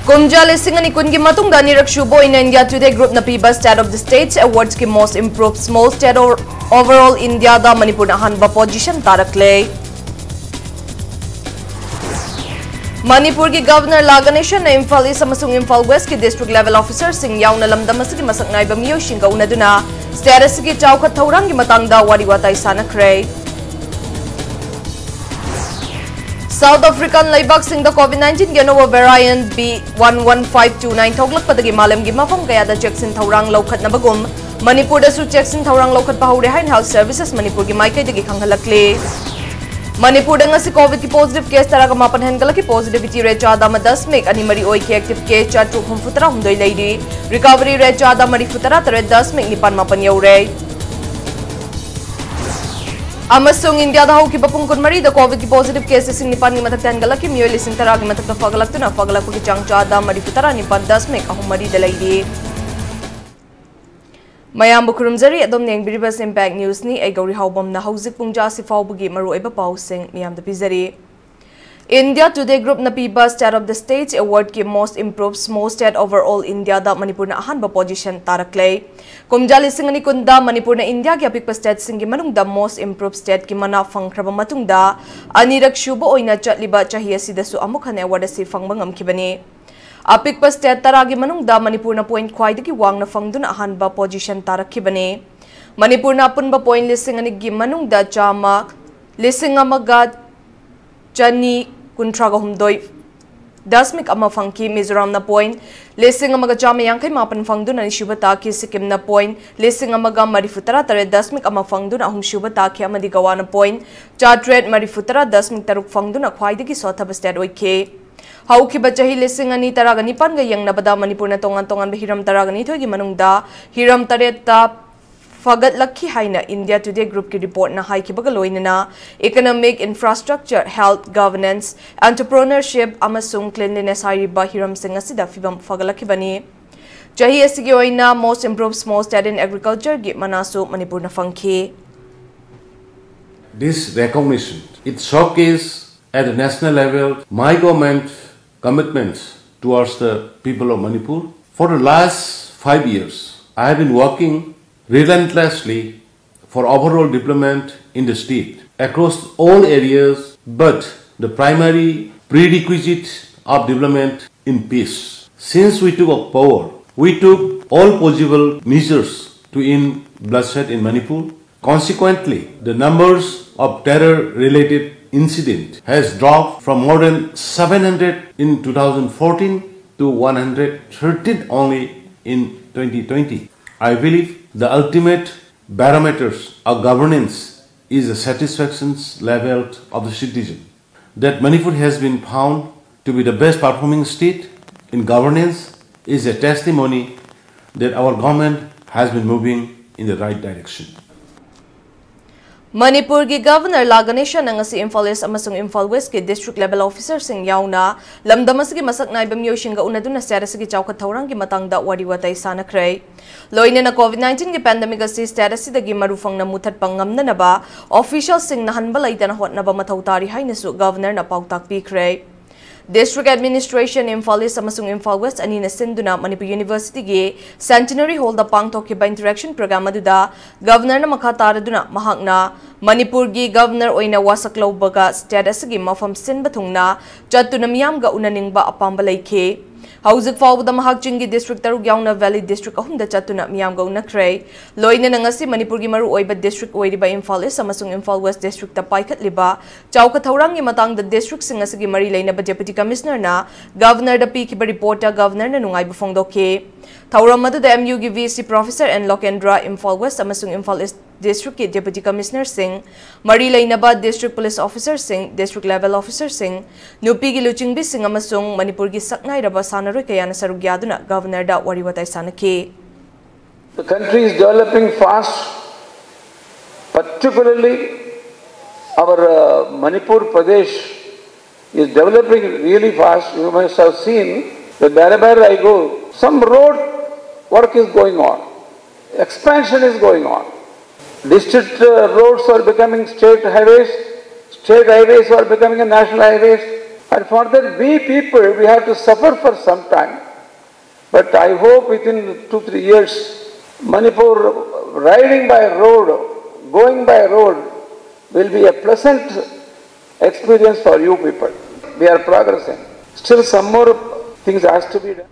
Kumja lising ani kun ki matung da nirak shubo in India Today Group na piba State of the States Awards ki Most Improved Small State Overall India da Manipur na hanba position tarakle. Manipur ki Governor Laganation na Imphal East amasung Imphal West ki District Level Officer sing yaw na lamdam asigi masak na ibamiyo shinga una duna status ki chawkat thawrang ki matang da wariwatay sanakre. South African laibak sing the COVID-19 genoa variant B11529 thoglak padagi malam gi mafam kaya da checksin thawrang lawkhat na bagum Manipur da su checksin thawrang lawkhat pahore hain health services Manipur gi maikai dagi khanghalakle. Manipur da ngasi COVID ki positive case taraga mapan hengalak ki positivity rate chada ma 10 mek ani mari oi ki active case cha truk hum futara humdoi leidi recovery rate chada mari futara tare 10 mek nipan mapan yaure. Amasung India da hauki bapung kunmari da COVID ki positive cases sing nipan ni matak tanggalak ki miyoi lising taragi matak da fagalak tuna fagalak ki chang chada mari futara nipan 10 mek ahum mari dalaidi. Mayam bukurumzari adom neng biribas impact news ni ay gauri haubam na hauzik pungja si faubugi maru eba pausing miyam da pizari. India Today Group na piba State of the States Award ki Most Improved Small State Overall India da Manipur na ahan ba position tarakle. Kumja lising ani kunda Manipur na India ki apik pa state singi manung da Most Improved State ki mana fangkraba matung da anirak shubo oina chatliba chahiya sida su amuk hane award si fangbangam kibani. Apik pa state taragi manung da Manipur na point kwai ki wang na fangdun ahan ba position tarakibani. Manipur na apun ba point lising ani gi manung da chama lising amaga chani kuntraga humdoi dasmik ama fangki Mizoram na point lising amaga chama yangkai mapan fangdun ani shubata ki Sikkim na point lising amaga marifutara tare dasmik ama fangdun ahum shubata ki amadi gawa na point chatred marifutara dasmik taruk fangdun akhwaidi ki sothab state oike. Hauki bachahi lising ani taraga nipan ga yang nabada Manipur na tongan hiram taraga ni thogi manung da hiram tareta fagat lakhi haina India Today Group ki report na hai ki bagaloina na economic infrastructure health governance entrepreneurship amasung cleanliness hai ba hiram sing asida fibam fagalakhi bani chahi asigi oina most improved small state in agriculture gi manasu Manipur na fangki. This recognition it showcases at the national level my government commitments towards the people of Manipur. For the last 5 years, I have been working relentlessly for overall development in the state across all areas, but the primary prerequisite of development in peace. Since we took up power, we took all possible measures to end bloodshed in Manipur. Consequently, the numbers of terror-related incident has dropped from more than 700 in 2014 to 113 only in 2020. I believe the ultimate barometers of governance is the satisfaction level of the citizen. That Manipur has been found to be the best performing state in governance is a testimony that our government has been moving in the right direction. Manipur ki Governor Laganation na ngasi Imphal East amasung Imphal West ki District Level Officer sing yauna lamdam asigi masak na ibamiyo shinga una dun na status ki chawkat thawrang ki matang da wariwatay sanakray. Loine na COVID-19 ki pandemic asi status si dagi marufang na muthat pangam na ba official sing na hanbalay na hot na ba matawtari hay nasu Governor na pautak pikray. District Administration Imphal East amasung Imphal West ani na sinduna Manipur University gi Centenary Hall da pangtok ba interaction program aduda Governor na makhatara duna mahakna Manipur gi Governor oina wasaklaw baga status gi mafam sin bathungna chatuna miyam ga unaning ba apamba laike. Hauzik fawda mahak chingi district tarug yauna Valley District ahum da chatuna miyam ga unakray. Loina na ngasi Manipur gi maru oiba district oiriba Imphal East amasung Imphal West District ta paikhat liba chawkat thawrang gi matang da district sing asigi mari laina ba Deputy Commissioner na Governor da pi ki ba reporter Governor na nungai ba phongdoke. Thawram madu da MU gi VC Professor and Lokendra Imphal West amasung Imphal East District ki Deputy Commissioner Singh, Mari Lainaba District Police Officer Singh, District Level Officer Singh, Nupi gi Luchingbi Singh amasung Manipur gi saknai raba sanaroi kaya na sarugyaduna Governor da wariwatay sanaki. The country is developing fast, particularly our Manipur Pradesh is developing really fast. You must have seen that wherever I go, some road work is going on, expansion is going on. District roads are becoming state highways are becoming a national highways. And for that, we people, we have to suffer for some time. But I hope within 2-3 years, Manipur riding by road, going by road, will be a pleasant experience for you people. We are progressing. Still some more things has to be done.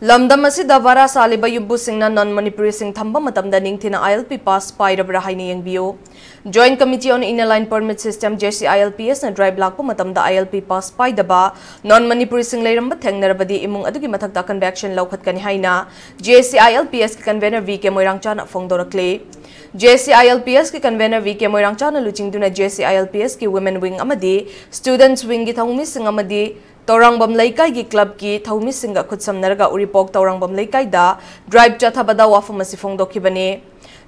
Lamdam asida vara saliba yumbu singna non-Manipuri sing thamba matamda ningthina ILP pass pairabra haini yengbiyo. Joint Committee on Inner-Line Permit System JCILPS na drive lakpa matamda ILP pass paidaba non-Manipuri sing layramba thengnarabadi imung adugi mathakta convection lawkhat kani haina JCILPS ki convener VK Moirangchana phongdorakle. JCILPS ki convener VK Moirangchana luchingduna JCILPS ki women wing amadi students wing ki thongmi sing amadi Taurangbam Laikai ki club ki Thaumi Singa Kutsamnarga Uripok Taurangbam Laikai da drive Chathabada Wafamasi Phongdokibane.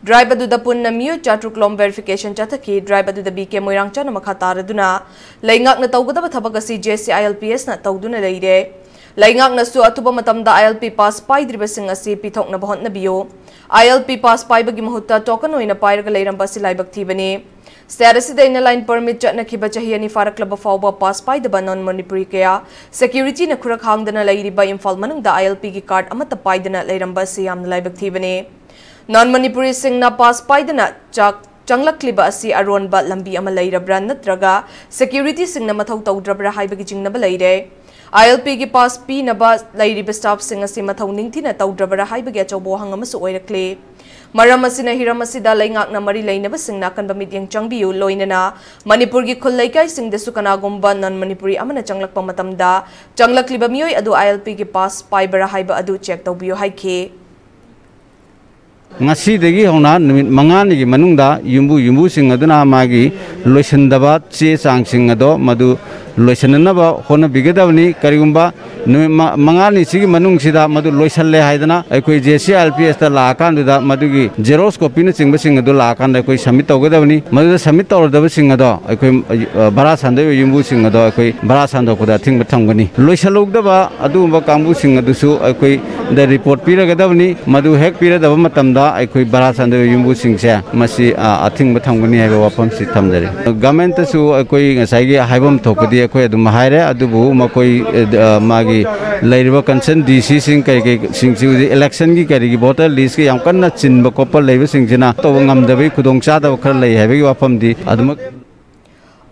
Drive Aduda Punna Miu Chatruklom verification Chataki, drive Aduda BK Moirangchana Makataraduna, Laingak na Taugada Tabagasi JCILPS na Tauduna Laide. Laingak na Su Atuba Matamda ILP pass Pai Dribasing asi Pitok na Bahot na Bio. ILP pass Pai Bagi Mahuta Tokano in a Pyraga Lairamba Silaibak Tibane. Status the inner-line permit na kiba chahiani farak club fawba pass by the non-Manipuri kaya security na kurak hangdana lairi ba Imphal manung da ILP ki card amata paidana lairamba siyam laibak thibane non-Manipuri sing na pass paidana changlak kliba asi aron ba lambi ama lairabra natraga security sing na mathaw tawdrabra haibagi jingnaba laire ILP ki pass p na ba lairi ba staff sing asi mathaw ningthina tawdrabra haibagi achawbo hangama su oirakle Maram asina hiram asida laingak na mari lainaba singna kanba mityang changbiu loinana Manipur gi khullaikai singdesu kanagomba non-Manipuri amana changlak pamatamda changlak liba mioi adu ILP gi pass paibara haiba adu check tawbiu haike ngasi degi hona numit mangani gi manungda yumbu sing aduna magi loisandaba che chang sing ado madu loisananaba hona bigedawni karigumba mangani sigi manung sida madu loisalle haidana aikoi JCILPS ta la kan da madugi xerox copy na singba sing ado la kan da koi submit tawgadawni madu submit tawdaba sing ado aikoi bara sande yumbu sing ado aikoi bara sando ko da thingba thamgani loisalogdaba adumba kambu sing adu su aikoi da report piragadawni madu hek piradaba matamda aikoi bara sande yumbu sing se masi athingba thamgani haiba wapam si thamjare government su aikoi ngasai gi haibam thokdi aikoi adum haire adubu makoi magi lairiba concern DC sing kai sing election gi kari gi voter list gi yam kanna chinba kopal leiba sing jina to ngamdabai khudongcha da khar lei haiba gi wapam di adum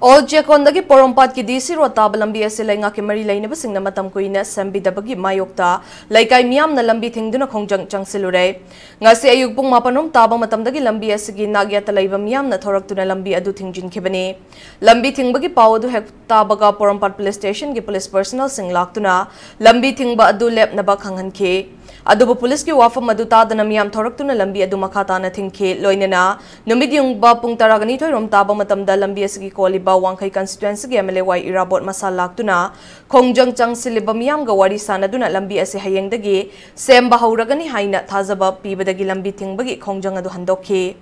All Jekondagi Porompat ki DC Rota Balambi Asilenga ki Mari Lane Basing na Matam Kuina Sambi Dabagi Mayokta, Laikai Miam na Lambi Thingduna Kongjang Chang Silure. Ngasi Ayugpung Mapanom Tabang Matamdagi Lambi Asigi Nagya Talaiba Miam na Thorak Tuna Lambi Adu Thingjin Kibane. Lambi Thingbagi Pawadu Hek Tabaga Porompat Police Station ki Police Personnel Sing Laktuna, Lambi Thingba Adu Lep na Bakhangan Ke. Adubo police ki wafa maduta da namiyam thorak tuna lambi adu makata na thingke loinena numid yung ba pung taragani toy rom taba matamda lambi asigi koliba wangkai constituency gi MLY irabot masalak tuna kongjang chang siliba miyam ga wari sana duna lambi ase hayengdagi sem bahuragani haina thazaba pibadagi lambi thingbagi kongjang adu handokhe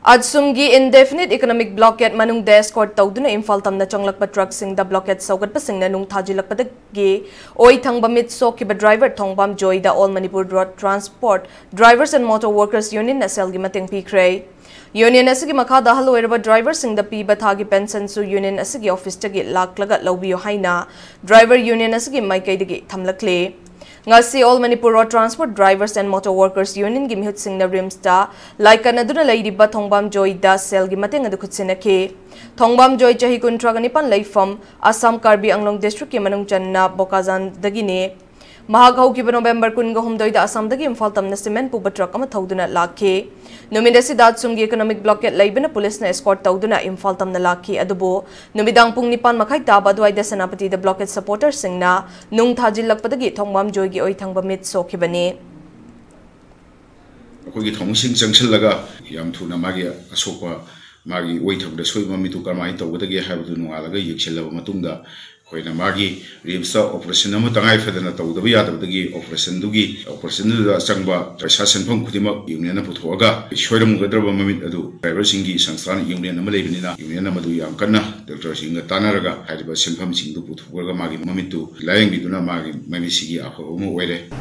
Adsumgi indefinite economic blockade manung escort tawduna Imphal tamna changlakpa truck sing da blockade saugat pasing na nung thajilakpadagi oi thangba mit sokiba driver thongbam joy da All Manipur Road Transport Drivers and Motor Workers Union na selgi mateng pikre Union asigi makada haloiraba driver sing da piba thagi pension su union asigi office tagi laklaga lawbiyo haina driver union asigi maikai dagi thamlakle Ngasi All Manipur Road Transport Drivers and Motor Workers Union gi mihut sing na rimsta laikan aduna lairiba thongbam joy da sel gi mateng adu khutsinake thongbam joy chahi kuntragani pan laifam Assam Karbi Anglong district ki manung channa Bokazan dagine Mahagau ki November kun ga humdoi da Assam dagi Imphal tamna cement puba truck ama thauduna lakhe numidasi datsumgi economic blockade laibena police na escort tawduna Imphal tamna lakhe adubo numidang pung nipan makhai taba duai da Senapati the blockade supporters singna nung thajilakpadagi thongbam joy gi oi thangba mit sokhibane akogi thongsing changsillaga yam thuna magi asopa magi oi thagda soiba mitu kamai tawdagi habdu nungalaga yekshilaba matungda koina magi rimsa operation ama tangai fedana tawdaba yadabdagi operation da changba prashasan phang khudima union na puthoga shoiram gadraba mamit adu driver singi sansthan union ama leibinina union ama du yam kanna doctor singa tanaraga haiba simpham sing du puthoga magi mamitu layang biduna magi mami sigi akho mo oire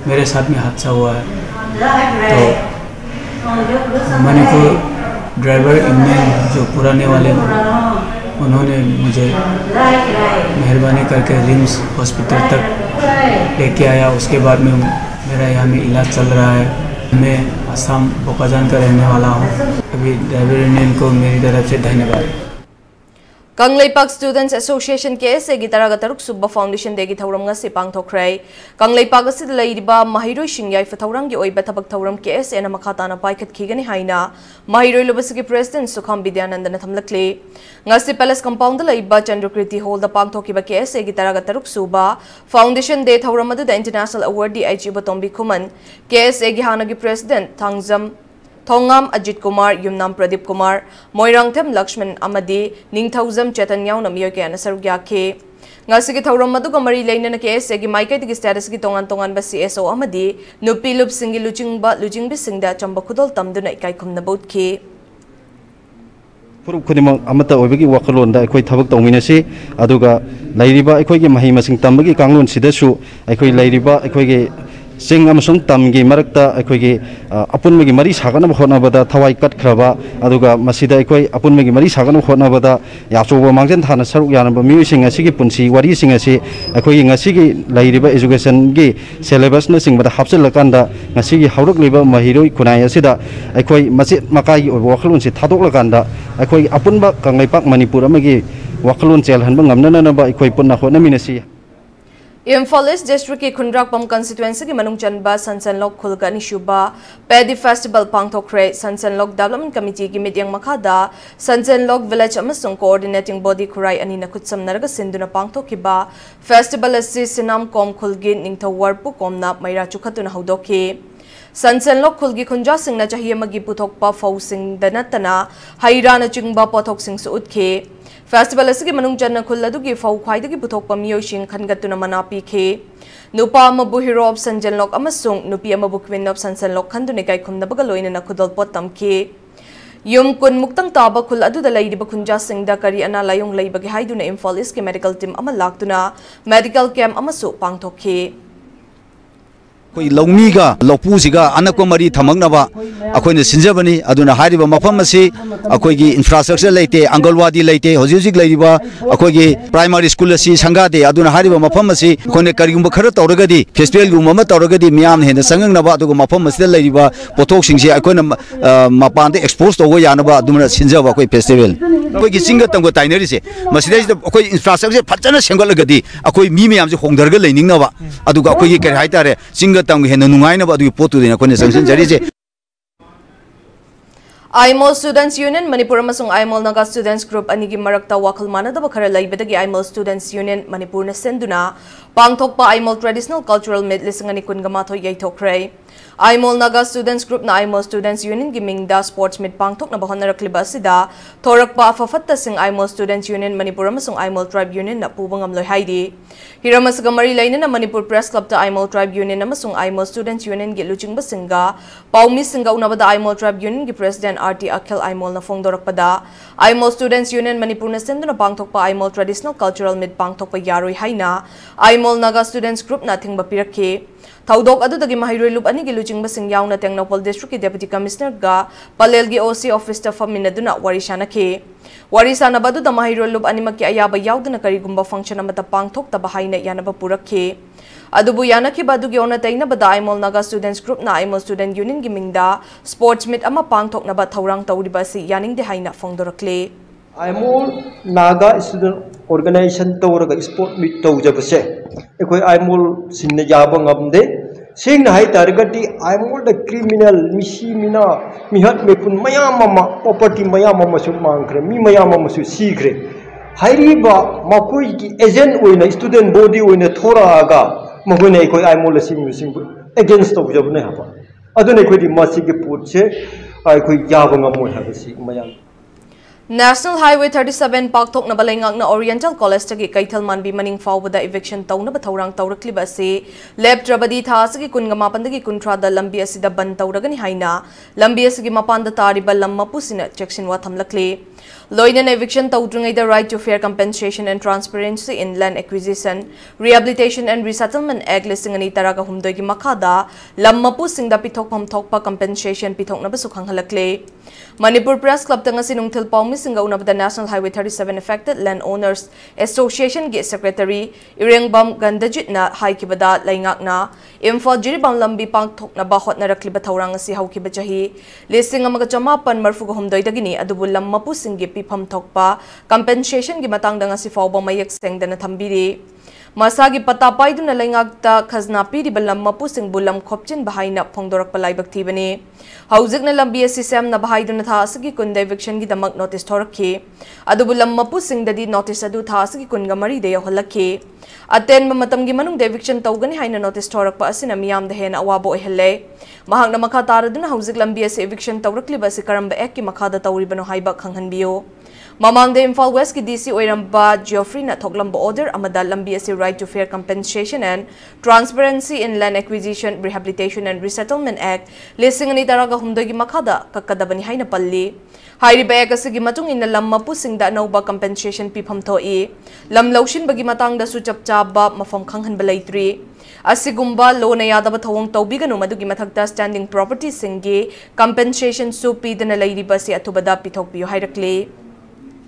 मेरे साथ में हादसा हुआ है तो Manipur driver इनमें जो पुराने वाले उन्होंने मुझे मेहरबानी करके रिम्स हॉस्पिटल तक लेके आया। उसके बाद में मेरा यहाँ में इलाज चल रहा है। मैं असम बोकाजान का रहने वाला हूँ। अभी ड्राइवर यूनियन को मेरी तरफ से धन्यवाद। कंगलेपाक स्टूडेंट्स एसोसिएशन के एगी तरह तरुक सुब फाउंडेशन देगी थौरम ngasi पांगथोखरै। कंगलेपाक असिद लैरिबा महिरोय सिंगाई फथौरंगी ओइबा थबक थौरम के एना मखाताना पाइखतखिगनि हाइना महिरोय लुबसिगी प्रेसिडेंट सुखम विद्यानंदन थमलक्ले। ngasi पैलेस कंपाउंड लैबा चंद्रकृति हॉल द पांगथोकिबा के एगी तरह तरुक सुबा फाउंडेशन डे थौरम अदुदा international award D IG Batombi Khuman के एगी हानगी प्रेसिडेंट थांगजम थोंगाम अजित कुमार युमनाम प्रदीप कुमार मोइरांगथम लक्ष्मण अमदी निंगथौजम चेतन याउन मियोय के सरुक याखे। ngasi थौरम मदुगा मरी लेनन के एगी माइकैदगी स्टेटस की तोंगान तोंगान बा सीएसओ अमदी नुपी लुपसिंगी लुचिंगबी सिंगदा चंबा खुदोल तमदुना इकाइखुमना बोधखे। फुरुप खुदिमक अमता ओइबगी वखलोंदा अखोय थबक तौमिनसी अदुगा लैरिबा अखोयगे मही मसिंग तंबगी कांगलोन सिदसु अखोय लैरिबा अखोयगे सिंग अमसुंग तमगी मरक्ता अखोयगे अपुनमगी मरी सागनब होनाबदा थवाई कटख्रबा अदुगा मसिदा अखोय अपुनमगी मरी सागनब होनाबदा याचोबा मांगजन थाना सरुक यानबा मियुसिंग असिगी पुंसी वारिसिंग असि अखोयगे ngasiगी लैरिबा एजुकेशन गी सिलेबस न सिंगबदा हापचलकांदा ngasiगी हौरकलिबा महिरोय खुनाय असिदा अखोय मसे मकाई वखलोनसि थादोकलकांदा अखोय अपुनबा कंगलेपाक मणिपुर अमगी वखलोन चेलहनबा ngamnanaba अखोय पुन्ना होनमिनसी। इम्फाल ईस्ट डिस्ट्रिक्ट की खुंड्राकपम कंस्टिट्युएंसी की मनुंग चनबा सनसनलोक खुलगा निशुबा पैडी फेस्टिवल पांगथोखरे। सनसनलोक डेवलपमेंट कमिटी की मीटिंग मखादा सनसनलोक विलेज अमसुंग कोऑर्डिनेटिंग बॉडी खुराई अनिना खुत्समनरगा सिंदुना पांगथोखिबा फेस्टिवल असि सिनाम कोम खुलगी निंगथौवारपु कोमना मैरा चुखतुना हौदोखि। सनसनलोक खुलगी खुंजा सिंगना चाहिए मगी पुथोकपा फौसिंग दनतना हैराना चिंगबा पोथोकसिंग उतखे। फेस्टिवल असगी मनुंग चन्ना खुल अदुगी फौ ख्वाइदगी पुथोकपा मियोइसिंग खनगतुना मना पीखे। नुपा अमबु हीरो ऑफ सनसनलोक अमसुंग नुपी अमबु क्वीन ऑफ सनसनलोक खंदुने काइखुमनबगा लोइनना खुदल पोत तमखे। युम कुन मुक्तंग ताबा खुल अदुदा लैरिबा खुंजा सिंगदा करी अना लायोंग लैबगे हाइदुना इम्फाल ईस्ट के मेडिकल टीम अमा लाक्तुना मेडिकल कैंप अमसु पांगथोखे। कोई लौमीगा लौपूसिगा अनको मरी थमंगनबा अखोइने सिंजबनी अदुना हारिबा मफम असि अखोइगी इंफ्रास्ट्रक्चर लेते अंगलवादी लेते होजिजिक लैरिबा अखोइगी प्राइमरी स्कूल असि संगादे अदुना हारिबा मफम असि अखोइने करिगुम खर तौरगदी फेस्टिवल गुम म तौरगदी मियाम हेन संगंगनबा अदुगा मफम असि लैरिबा पोथोक सिंगसे अखोइने मपानदे एक्सपोज तौबो यानबा अदुना सिंजबा अखोइ फेस्टिवल अखोइगी सिंग तंगो ताइनरिसे मसिदैसिदा अखोइ इंफ्रास्ट्रक्चर फजना सेंगलगदी अखोइ मी मियामसे होंगदरगा लैनिंगनबा अदुगा अखोइगी करि हाइतारे सिंग तंग हेन नुंगाइनबा अदुगी पोतुदिना अखोइने संगसन जरिसे। आइमोल स्टूडेंट्स यूनियन मणिपुर अमसुंग आइमोल नागा स्टूडेंट्स ग्रुप अनिगी मरक्ता वाखल मानदब खर लैबदगी आइमोल स्टूडेंट्स यूनियन मणिपुर न सेंदुना पांगथोकपा आइमोल ट्रेडिशनल कल्चरल मीट लिसिंगनी कुनगमाथो यैथोखरे। आइमोल नागा स्टूडेंट्स ग्रुप ना आइमोल स्टूडेंट्स यूनियन की मिंगदा स्पोर्ट्स मीट पांगथोकनबा होनरक्लिबा असिदा थोरकपा अफफत्ता सिंग आइमोल स्टूडेंट्स यूनियन मणिपुर अमसुंग आइमोल ट्राइब यूनियन ना पुबा ngamloi हाइदि। हिरमसगा मरी लैनना मणिपुर प्रेस क्लब ता आइमोल ट्राइब यूनियन अमसुंग आइमोल स्टूडेंट्स यूनियन गे लुचिंगबा सिंगा पाउमी सिंगा उनबदा आइमोल ट्राइब यूनियन की प्रेसिडेंट आरटी अखिल आइमोल ना फोंदोरकपदा आइमोल स्टूडेंट्स यूनियन मणिपुर न सेंदुना पांगथोकपा आइमोल ट्रेडिशनल कल्चरल मीट पांगथोकपा यारोय हाइना आइमोल नागा स्टूडेंट्स ग्रुप ना थिंगबा पिरखे। थौदोक अदुदगी महिरोय लुप अनिगी लुचिंगबा सिंग याउना टेंगनोपल डिस्ट्रिक्ट की डेप्यूटी कमिश्नर गा पलेल की ओसी ऑफिस ता फमिनदुना वारिशानखे। वारिसानबदुदा महिरोय लुप अनिमकी अयाबा याउदना करिगुंबा फंक्शन अमता पांगथोकतबा हाइना यानबा पुरखे। अदुबु यानखिबा अदुगी ओना तैनबदा आइमोल नागा स्टूडेंट्स ग्रुप ना आइमोल स्टूडेंट यूनियन की मिंगदा स्पोर्ट्स मीट अमा पांगथोकनबा थौरांग तौरिबा सि यानिंगदे हाइना फोंदोरक्ले। आइमोल नागा स्टूडेंट ऑर्गेनाइजेशन तौरगा स्पोर्ट मीट तौजबसे एखोय आइमोल सिंने याबा ngamde सेंगना हाय तारगति आइमोल द क्रिमिनल मिसी मिना मिहत मेपुन मयाम ममा प्रॉपर्टी मयाम ममा सु मांगख्रे मी मयाम ममा सु सीख्रे हाइरिबा मकोई की एजेंट ओइना स्टूडेंट बॉडी ओइना थोरागा मकोइना एखोय आइमोल सिंग अगेंस्ट तौजबने हाबा अदुने एखोय दि मसी के पोटसे एखोय याबा ngamoi हाबसी मयाम। National Highway 37 पाकथोकनबा लेंगांगना ओरिएंटल कॉलेज तगी कैथल मानबी मनिंग फावबदा इविक्शन तौनबा थौरांग तौरक्लिबा से लेप्ट्रबदी थासगी कुनगमापनदगी कुंट्रादा लंबी असिदा बन तौरगनी हाइना लंबी असगी मपानदा तारिबा लम मपुसिना चेक्सिन वा थमलक्ले। Loinan eviction tawdringay the right to fair compensation and transparency in land acquisition, rehabilitation and resettlement act listing ani taraga humdoi gi makada lammapu singda pithokpam thokpa compensation pithokna basu khanghalakle. Manipur Press Club tanga sinungthil pawmi singa unab the National Highway 37 affected landowners association gi secretary Irengbam Gandajit na haikibada laingakna Imphal jiribam lambi pangthokna ba hotnarakliba thawrang asi haukiba chahi listing amaga chamapan marfuga humdoi dagini adubu lammapu singi pifam thokpa compensation gi matangda ngasi fawba mayak sengdana thambiri Masagi patapai duna laingakta khazna piri balam mapu sing bulam khopchin bahaina phongdorak palaibak thibani haujik na lambi system na bahai duna tha asagi kun eviction gi damak notice thorakhi adu bulam mapu sing dadi notice adu tha asagi kun ga mari de holakhi aten matam gi manung eviction tawgani haina notice thorak pa asina miyam de hen awabo ohelle mahak na makha taraduna haujik lambi eviction tawrakli basi karamba ek ki makha da tawri bano haiba khanghan biyo Mamang the Imphal West ki DC Oiramba Geoffrey na thoklamba order amada lambi asi right to fair compensation and transparency in land acquisition, rehabilitation and resettlement act listing ani taraga humdoi gi makhada kakkadabani haina palli hairiba ek asigi matung in lammapu singda nauba compensation pifam thoi lam laushin bagi matang da su chapchaba mafam khanghan balaitri asigumba lona yadaba thawong tawbiganu madugi mathakta standing property singi compensation su pidana lairiba si athubada pithokbiyo hairakle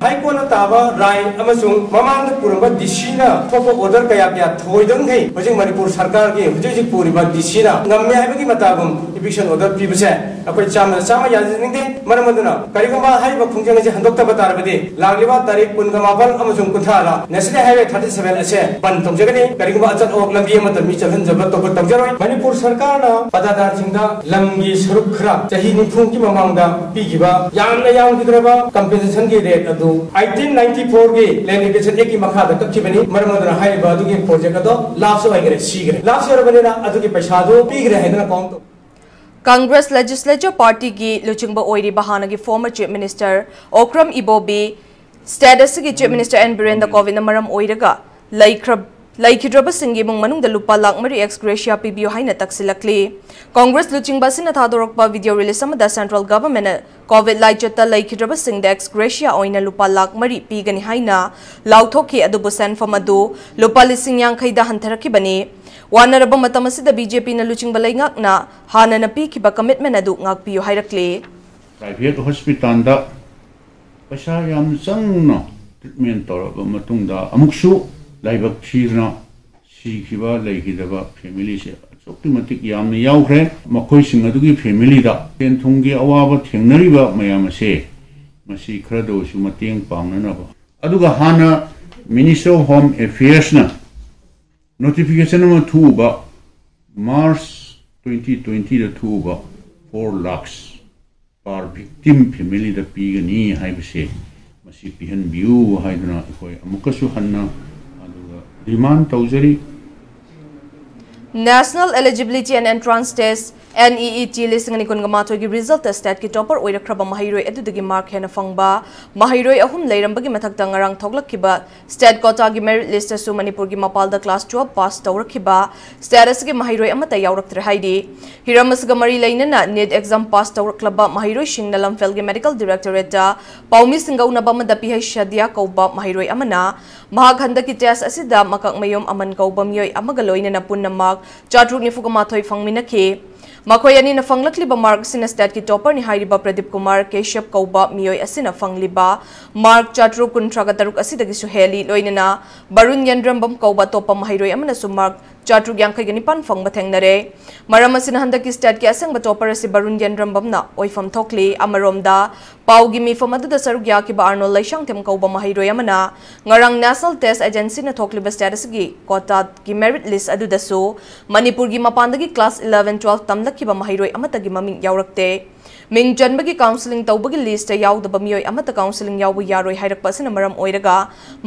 High Court Tava, Rai, Amazon, Mamma Purba, Dishina, Papa Order Kayaka, Toydon Hay, Pajing Manipur Sarkar game, Vijay Puriba, Dishina, Namia Matagum, eviction order people say, a quick chama, Sama Yazin, Maramaduna, Karikama, Haiba Punjan and Dr. Batarabadi, Lagliva, Tarik, Pungamapal, Amazon Kuntara, National Highway 37 essay, Bantam Jagani, Karikama, Oklahoma, the Mitchell and Zabato, Manipur Sarkana, Padadar Singa, Lamgi Surukra, Tahini Punki Mamanga, Pigiba, Yana Yang Hidraba, compensation rate. 1894 के land acquisition एक की मखादा कच्चीबनी मरमदना high बादू के project तो लाभ से वगैरह सीगरे लाभ से बने ना अदु के पैसा दो पीगरे है ना कौन तो Congress Legislature Party ki luchingba oiri bahana ki former Chief Minister Okram Ibobi status ki Chief Minister N Birendra Kovin maram oiraga Laikhidraba singi mong manung da lupa lakmari ex gratia PBO haina taksilakli. Congress luchingba sina thadorokpa video release amada central government COVID laichata Laikhidraba sing da ex gratia oina lupa lakmari pigani haina lauthoki adubu sen famadu lupa lising yang khaida hantaraki bani. Wanaraba matamasida BJP na luchingba laingakna hana na pikiba commitment adu ngakpiyo hairakli. Private hospital da pasha yam sangno treatment toraba matungda amuksu Laibak Chirna, Sikiba, Laikidaba, family, Soptimatic Yam Yaukre, Makoi Singadugi family da, Tentungi Awaba, Tingnariba, Mayamase, Masi Credo, Sumating Panganaba. Aduga Hana, Minister of Home Affairs na notification number 2 ba March 2020 the 2 ba 4 lakhs per victim family da pigani haibase Masi pihan view haidana ikoi amukasu hanna Demand Tauzeri National Eligibility and Entrance Test NEET listing ni kungamato gi result stat ki topper oira kraba mahiroi edudagi mark hena fangba mahiroi ahum leirambagi mathakta ngarang thoglakkiba stat quota gi merit list su Manipur gi mapalda class 12 pass tawrakkiba status gi mahiroi amata yawraktre haidi hiramas ga mari leinana NEET exam pass tawraklaba mahiroi shingna lamfel gi medical directorate da paumi singauna ba mada PH shadia kauba mahiroi amana mahak handaki test asida makak mayom aman kauba myoi amagaloina na punna mark chatruk ni fugamathoi fangminakhe Makoyani na fanglakliba mark sina stat ki topper ni hairiba Pradip Kumar Keshav Kauba miyoi asina fangliba mark chatru kuntraga taruk asidagi suheli loinana Barun Yandrambam Kauba topa mahiroi amana su mark chatru yangkai ganipan fang bathengnare maram asina handaki stat ki asang ba topper asi Barun Yandrambam na oifam thokli amaromda paugi mi famadu da saruk yaki ba Arnold Laishang tem Kauba mahiroi amana ngarang National Test Agency na thokliba status gi quota ki merit list adu dasu Manipur gi mapandagi class 11 12 tamla kiba mahiroi amatagi maming yawrakte ming janbagi counseling tawbagi list yawdaba miyoi amata counseling yawbu yaroi hairakpa asina maram oiraga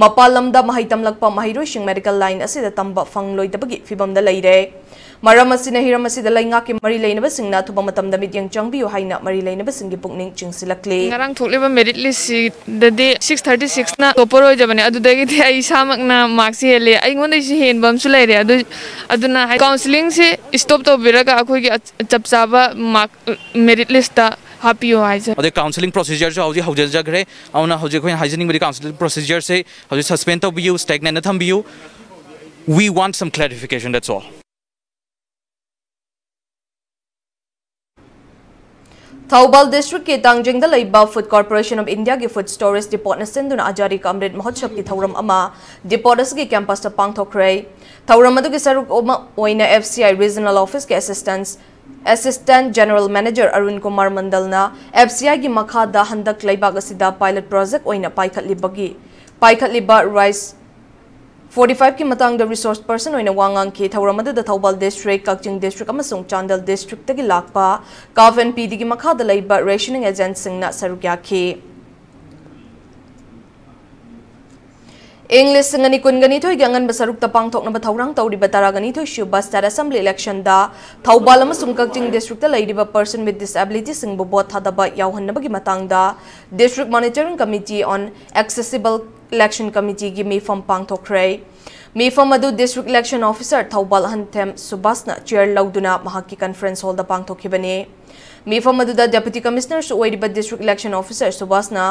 mapalamda mahaitamlakpa mahiroi shing medical line asida tamba fangloidabagi fibamda leire maram asina hiram asida lainga ki mari leinaba singna thuba matamda midyang changbiyo haina mari leinaba singi pukning chingsilakle ngarang thokleba merit list dade 636 na topper oi jabane adudagi the ai samakna marks hele ai ngonai si henbam su leire aduna counseling se stop to biraga akhoi gi chapchaba mark merit list ta हापियो हाइज अदे counselling procedure जो हौजी हौजजग्रे औना हौजी खोइन हाइजनिंग बडी counselling procedure से हौजी suspend तो बियू स्टैग्नेंट थंबियू we want some clarification that's all Thaubal district ke Tangjing da leiba Food Corporation of India ki food storage depot na senduna ajari ka Amrit Mahotsav ki thauram ama depot asgi campus ta pangthokre thauram adu ki saruk oma oina FCI regional office ke assistant general manager Arun Kumar Mandal na FCI ki makha da handak leiba asida pilot project oina paikhatliba rice 45 ki matang the resource person oina wangang ki thauramadu da Thaubal district Kakching district amasung Chandal district tagi lakpa Kaven PD ki makha da leiba rationing agent singna sarugya ki English singani kungani thoi gangan basaruk tapang thok na bathaurang tauri bataragani thoi shuba state assembly election da Thaubal amasung Kakching district da leiba person with disability sing bobot thadaba yauhan bagi matang da district monitoring committee on accessible election committee gi me from pangthokre me from adu district election officer Thaubal Hantem Subasna chair lauduna mahaki conference hall da pangthokhibane me from adu da deputy commissioner su oidiba district election officer Subasna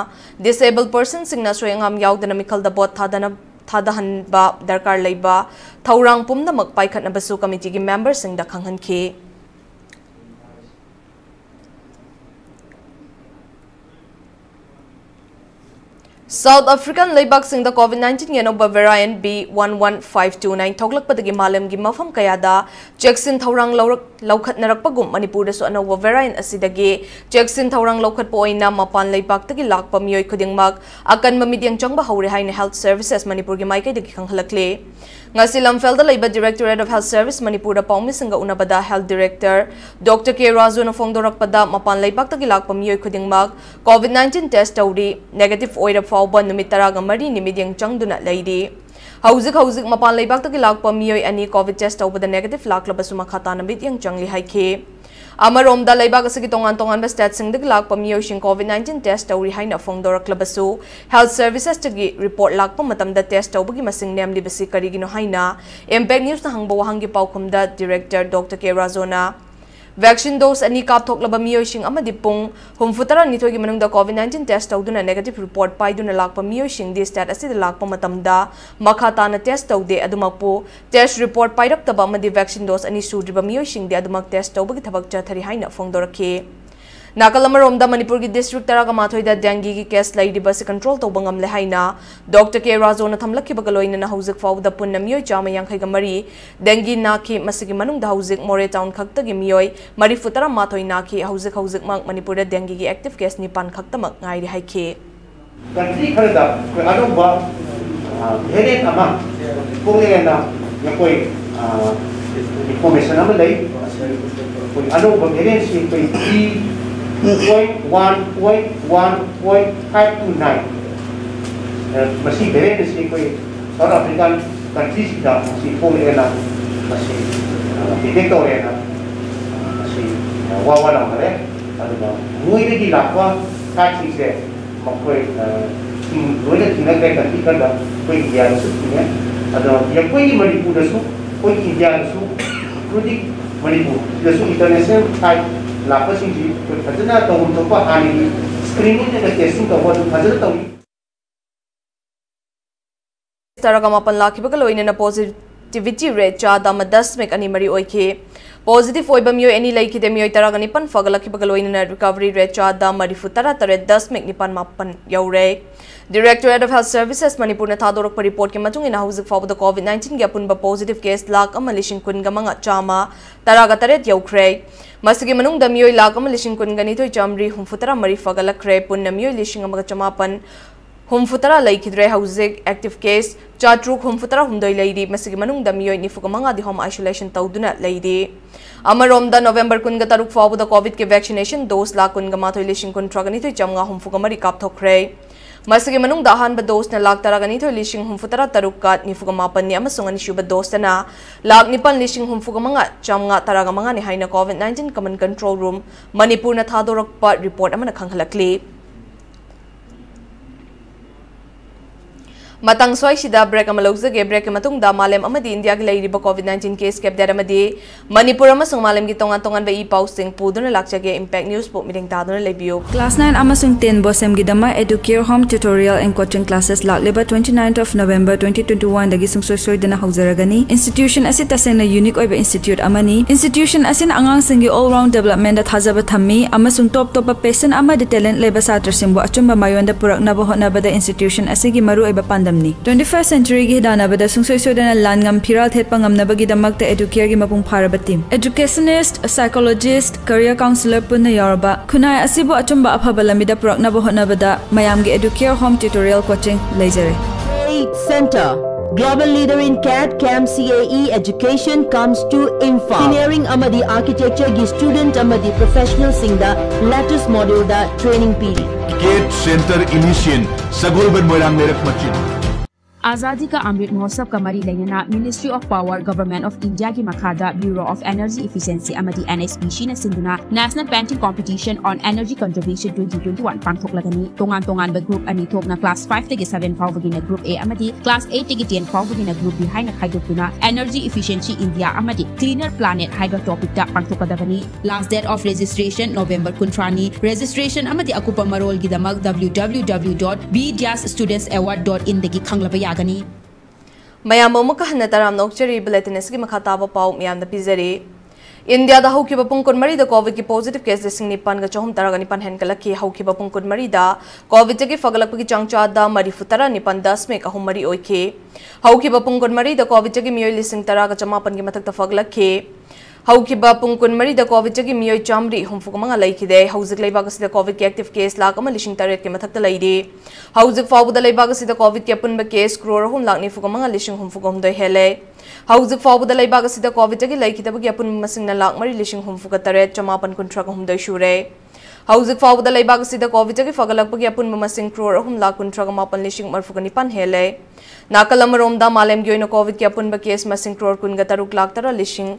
disabled person singna soyangam yaudana mikal da bot thadahan ba darkar leiba thaurang pumna mak paikhatna basu committee gi members sing da khanghan ki South African Laibak sing the COVID-19 Yanoba variant B11529 Toglak Padagi Malam gi mafam kayada Jackson Thaurang Laukat Narakpagum Manipur so anowa variant asidagi Jackson Thaurang Laukat Poina Mapan Laibak tagi lakpa miyoy kuding mag akan mamidyang changba haure hain Health Services Manipur gi maikay dagi kanghalakle ngasi lamfel da Laiba Directorate of Health Service Manipur da paumi singa unabada Health Director Dr. K. Razu na fongdorak pada Mapan Laibak tagi lakpa miyoy kuding mag COVID-19 test tauri negative oira fauba numit taraga mari nimidyang changduna laidi hauzik mapan laibak tagi lakpa miyoy ani COVID test tawbada negative laklabasu makata namidyang changli haike amarom da laibak asigi tongan ba stat sing dagi lakpa miyoy sing COVID-19 test tawri haina fongdorak labasu Health Services tagi report lakpa matamda test tawbagi masing nemli basi karigino haina Impact News na hangba wahangi paukumda Director Dr. K. Razona Vaccine dose ani kapthok laba miyoy sing amadi pung humfutara nithoi gi manung da COVID-19 test tawduna negative report paiduna lakpa miyoy sing di stat asi da lakpa matamda makhata na test tawde adumakpo test report pairak taba amadi vaccine dose ani sudriba miyoy sing di adumak test tawbagi thabak chathari haina fongdorakhe Nakalamaromda Manipur ki district taraga mathoi da dengue ki case laidiba se control to bangam le haina Dr. K. Razo na thamlakhi bagaloina na hauzik fau da punna miyoy chama yankhai ga mari dengue na ki masigi manung da hauzik more town khakta gi miyoy mari futara mathoi na ki hauzik mak Manipur da dengue ki active case ni pan khakta mak ngai ri haike country kharda ko anuba dhere ama pungena ya koi information am lai koi anuba dhere si koi 1.1.529 masih bere si koi South African countries da masih pungena masih detectorena masih wawala mare aduba muide di lakwa kachi se makoi loida tinggal kai country kada koi India su punya ada yang koi Manipur su koi India su kodi Manipur su international type lakwa singji koi khajana tawum topa ani screening ne testing ka wadu khajana tawi taraga mapan lakhibaga loina na positivity rate cha da madasmek ani mari oike Positive oiba miyo any like de miyo taraga nipan fagalaki bagaloina na recovery rate cha da marifutara tare 10 nipan mapan yaure Directorate of Health Services Manipur na thadorak pa report ke matung ina hauzik faw da COVID-19 ge apun ba positive case lak amalishin kun gamanga chama taraga taret yaukre masigi manung da miyo lak amalishin kun gani toi chamri humfutara mari fagalakre punna miyo lishin amaga chamapan humfutara laikidre hauzik active case chatruk humfutara humdoi leidi masigi manung da miyo nifugamanga di home isolation tawduna leidi Amarom da November kun ga taruk faw da COVID ke vaccination dose la kun ga mathoi lishin kun tragani toi chamnga humfugamari kapthokre Masigi manung dahan ba dose na lag taragani to lishing humfutara tarukat ni fugamapan ni amasung ani shuba dose na lag nipan lishing humfugamanga chamnga taragamanga ni haina COVID-19 command control room Manipur na thadorak pa report amana khanghalakli Matang swai sida break amalogzage break matungda malem amadi India gi leiriba COVID-19 case cap dar amadi Manipur amasung malem gi tongan ba pausing puduna lakchage impact news po meeting taduna lebiyo. Class 9 amasung 10 bosem gi dama educare home tutorial and coaching classes lakleba 29th of November 2021 dagi sungsoi dana hauzaragani. Institution asit tasena unique oiba institute amani. Institution asin angang singi all round development that hazaba thammi amasung top patient ama de talent leba satra simbo achumba mayonda purakna ba hotna bada institution asigi maru oiba pandam 21st century gi dana bada sungsoi sodana langam phiral thet pangam na bagi damak te educare gi mapung pharaba team educationist psychologist career counselor punna yaraba khunai asibo achumba afaba lamida purakna ba hotna bada mayam gi educare home tutorial coaching lejare center Global leader in CAD, CAM, CAE education comes to Info. Engineering amadi architecture gi student amadi professional singda latest module da training period. CAD Center Initian Sagol Ben Moirang Merak Machin. आजादी का अमृत महोत्सव का मरी लेना ministry of power government of India की मखादा bureau of energy efficiency अमदी NSPC ने सिंधुना national painting competition on energy conservation 2021 पांथोकलगनी तोंगान तोंगान बे ग्रुप अनि थोकना क्लास 5 तगे 7 फावगिना ग्रुप A अमदी क्लास 8 तगे 10 फावगिना ग्रुप B हाइना खाइदोकुना एनर्जी इफिशिएंसी इंडिया अमदी क्लीनर प्लैनेट हाइगा टॉपिक दा पांथोकदबनी last date of registration November कुंट्रानी रजिस्ट्रेशन अमदी अकुपा मरोल की दमक www.b-studentsaward.in दगी खंगलबया Mayam muka hana taram nokchari bulletin eski makhataba pau miyam da pizari India da hauki bapung kun mari da COVID ki positive case listing ni pan ga chahum taraga ni pan hen kalaki hauki bapung kun mari da COVID ki fagalak ki changcha da mari futara ni pan 10 me ka hum mari oike hauki bapung kun mari da COVID ki miyoy listing taraga chama pan ki matak ta fagalak ke hauki bapung kun mari da COVID ki miyoy chamri hum fuka manga laiki de hauzik leiba ga sida COVID ki active case la kama listing taret ki matak ta laide hauzik fawbu da leiba ga sida COVID ki apun ba case crore hum lakni fuka manga listing hum fuka hum doi hele hauzik fawbu da leiba ga sida COVID ki laiki da ba ki apun masing na lak mari listing hum fuka taret chama pan kuntra hum doi shure hauzik fawbu da leiba ga sida COVID ki fagalak ba ki apun masing crore hum lak kuntra ma pan listing mar fuka ni pan hele nakalam rom da malem gi oina COVID ki apun ba case masing crore kun ga taruk lak tara listing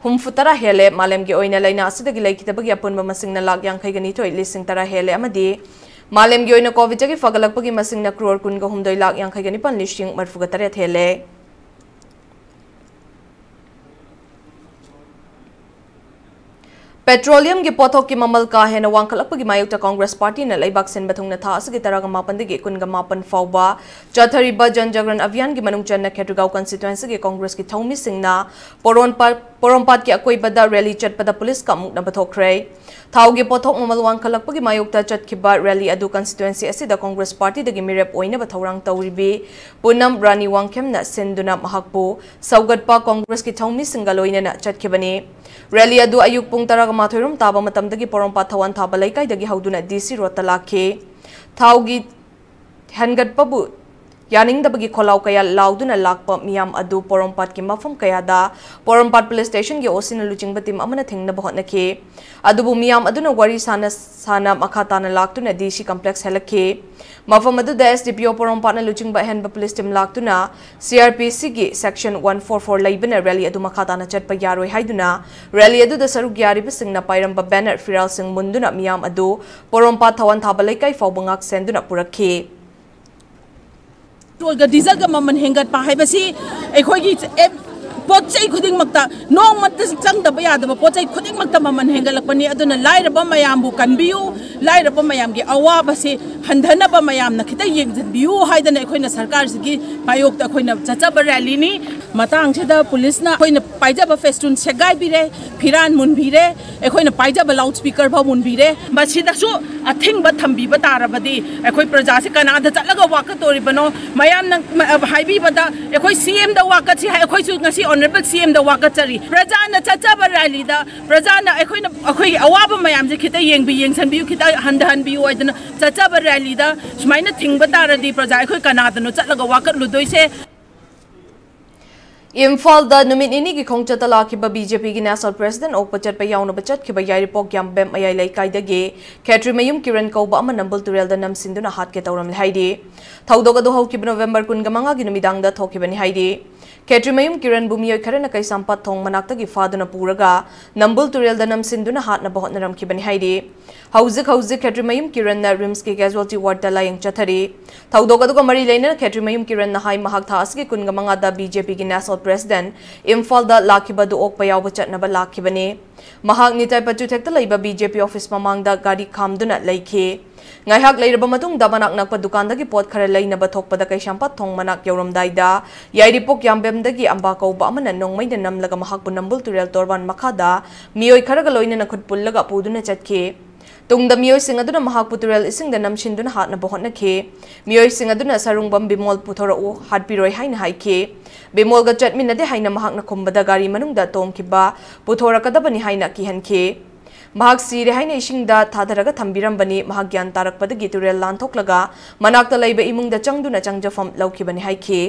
hum futara hele malem gi oina laina asidagi laikitaba gi apun ba masing na lak yang khai gani thoi listing tara hele amadi malem gi oina COVID gi fagalak ba gi masing na crore kun ga hum doi lak yang khai gani pan listing marfu ga tare hele Petroleum ki pothok ki mamal ka hena wangkalakpa ki mayukta Congress Party na laibak sin bathung na tha asigi taraga mapan digi kun ga mapan fawba chathariba janjagran abhiyan ki manung channa khetrugau constituency ki Congress ki thaumi singna porompat ki akoi bada rally chatpada police ka mukna bathokre thaugi pothok mamal wangkalakpa ki mayukta chatkiba rally adu constituency asida Congress Party dagi mirep oina bathorang tawribi punam rani wangkem na senduna mahakpo saugatpa Congress ki thaumi singaloina na chatkibani rally adu ayuk pung taraga mathoirum taba matam dagi porompa thawan thaba laikai dagi hauduna DC rota lakhe thaugi hangat pabu yaning dabagi kholau kaya lauduna lakpa miyam adu porompat ki mafam kaya da porompat police station gi osina luching batim amana thengna bahotna ke adubu miyam aduna wari sana makhata na laktuna DC complex helakhe mafam adu da SDPO porompat na luching ba hen ba police team laktuna CRPC gi section 144 laibana rally adu makhata na chatpa yaroi haiduna rally adu da saruk yari ba singna pairam ba banner firal sing munduna miyam adu porompat thawan thabalai kai fawbangak senduna purakhe Tolga diesel ga maman hengat pa hai basi ekhoi gi pot chai khuding makta nong mat chang da ba da pot chai khuding makta maman hengalak pani aduna laira ba mayam bu kanbiu laira ba mayam gi awa basi handhana ba mayam na khita yeng biu haidana ekhoi na sarkar gi payok ta ekhoi na chacha ba rally ni matang cheda police na ekhoi na paija ba festun segai bire phiran mun bire ekhoi na paija ba loudspeaker ba mun bire basi da su athing ba thambi ba tarabadi ekhoi praja se kana da chalaga waka tori bano mayam na haibi ba da ekhoi CM da waka chi ekhoi su ngasi honorable CM da waka chari praja na chacha ba rally da praja na ekhoi awaba mayam je khita yeng bi yeng san bi khita han bi oidana chacha ba rally da sumaina thing ba taradi praja ekhoi kana da no chalaga waka ludoi se Imphal da numit ini ki khongchata lakhiba BJP ki national president ok pachat pa yauna bachat khiba yairi pok yam bem ayai lai kai dage khetri mayum kiran kauba ama nambul turel da nam sinduna hat ke tawram haidi thaudoga do hau ki November kun gamanga gi numidang da thokibani haidi khetri mayum kiran bumiyoy kharana kai sampat thong manakta gi faduna puraga nambul turel da nam sinduna hat na bahot naram khibani haidi Hauzik Khetrimayum Kiran na Rims ki casualty ward da layang chathari. Thaudok aduga mari laina Khetrimayum Kiran na hai mahak thas ki kun gamanga da BJP ki national president Imphal da lakhiba du ok payaw chatnaba lakhibani. Mahak nitai pachu thekta laiba BJP office mamang da gari khamduna laikhi. Ngaihak lairaba matung da manak nakpa dukan da ki pot khara lainaba thokpa da kai shampat thong manak yauramdai da yairipok yambem da ki amba kauba amana nongmai da namlaga mahak bu nambul turel torban makhada mioi kharaga loina na khut pullaga puduna chatke. Tungda mioi sing aduna mahak puturel ising da namshinduna hatna bohotna ke mioi sing aduna sarungbam bimol puthora u hatpiroi haina haike bimol ga chatmin nade haina mahak na khombada gari manung da tom kiba puthora kadabani haina ki hanke mahak sire haina ising da thadaraga thambiram bani mahak gyan tarak pada giturel lan thoklaga manak ta laiba imung da changduna changjafam laukibani haike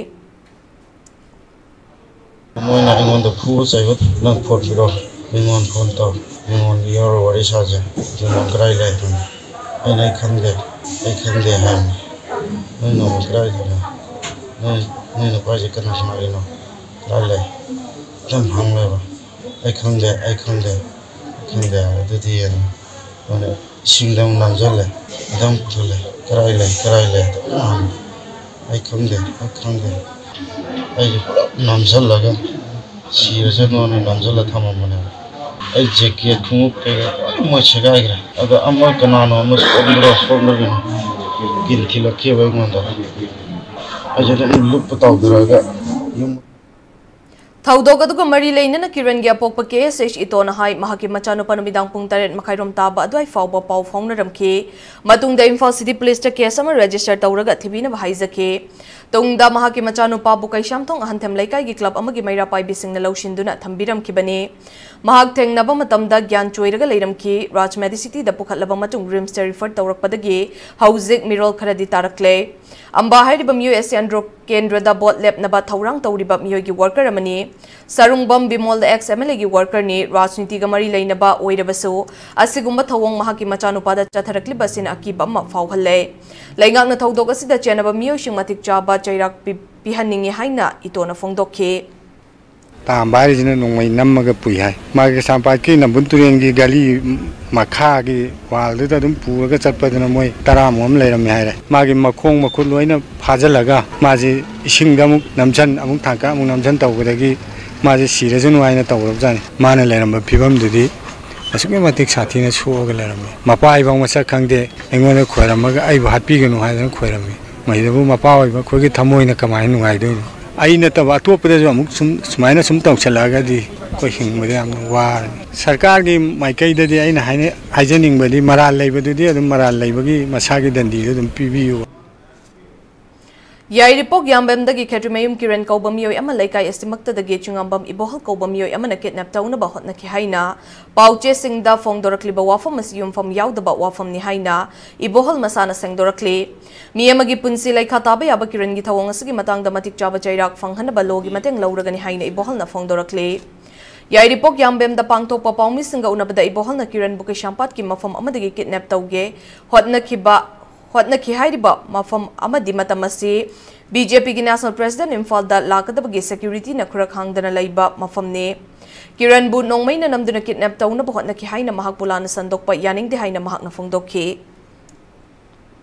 moina ingon da phu chaigot lang phokiro ingon phone to ingon yor wari saje ingon grai lai tu ai khande ham noi no grai da noi no paje kana smari no grai lai tam hang le ba ai khande adu di enone singdam namjale dam thule grai lai ai khande ai namjal laga sirase no namjala thamamane ai jacket khumuk ke mo chagagra aga amma kanano mo spondro ginti lakhe ba ngonda ajada lup tawduraga Thaudok aduga mari laina Kiran gya pokpa ke sesh itona hai mahaki machano panumidang pung taret makhairom taba adwai fawba paw phongna ramke matungda Imphal City Police ta case ama register tawraga thibina bahai tungda mahaki machano pa bukai shamthong ahanthem laikai gi club amagi maira pai bising na lawshinduna thambiram kibane mahak thengnaba matamda gyan choiraga leiram ki Raj Medicity da pukhatlaba matung rims refer tawrakpadagi hauzik mirol kharadi tarakle amba hairiba US andro kendra da bot lab naba thaurang tawriba miyo gi worker amani sarungbam bimol da ex MLA gi worker ni rajniti ga mari leinaba oirabasu asigumba thawong mahaki machano pada chatharakli basin akiba ma fawhalle laingak na thaudok asida chenaba miyo shing matik chaba chairak pihaningi haina itona fongdokhe Tambari jina nongmai nammaga pui hai magi sampai ki nambun turengi gali makha gi waldu da dum puraga chatpadana moi taramom leiram hai magi makhong makhut loina phajalaga maji isingda muk namchan amuk thangka amuk namchan tawgadagi maji siraju nuaina tawrab jani mana leiram phibam dudi asukme matik sathina soga leiram mapai bang masa khangde engone khoiramaga ai bhat pi ganu hai dan khoirami maidabu mapai ba khogi thamoina kamai nungai do aina taba atopda jo amuk sumaina sum tawchalaga di ko hingmade am war sarkar gi maikai da di aina haine haijening badi maral leibadu di adum maral leibagi masagi dandi dum pibiu Yairipok yambem dagi Khetrimayum Kiran kaubam yoi ama laikai estimakta dagi chungambam ibohal kaubam yoi ama na kidnap tauna ba hotna ki haina pauche singda fong dorakli ba wafam asiyum fam yauda ba wafam ni haina ibohal masana seng dorakli miyamagi punsi lai khataba yaba Kiran gi thawong asigi matang da matik chaba chairak fanghana ba logi mateng lauragani haina ibohal na fong dorakli Yairipok yambem da pangtok pa paumi singa unabada ibohal na Kiran buki shampat ki mafam ama dagi kidnap tauge hotna ki hairiba mafam amadi matamasi BJP ki national president Imphal da lakadabagi security na khurak hangdana laiba mafam ne Kiran bu nongmai na namduna kidnap tauna ba hotna ki haina mahak pulana sandokpa yaning de haina mahak na fongdokhe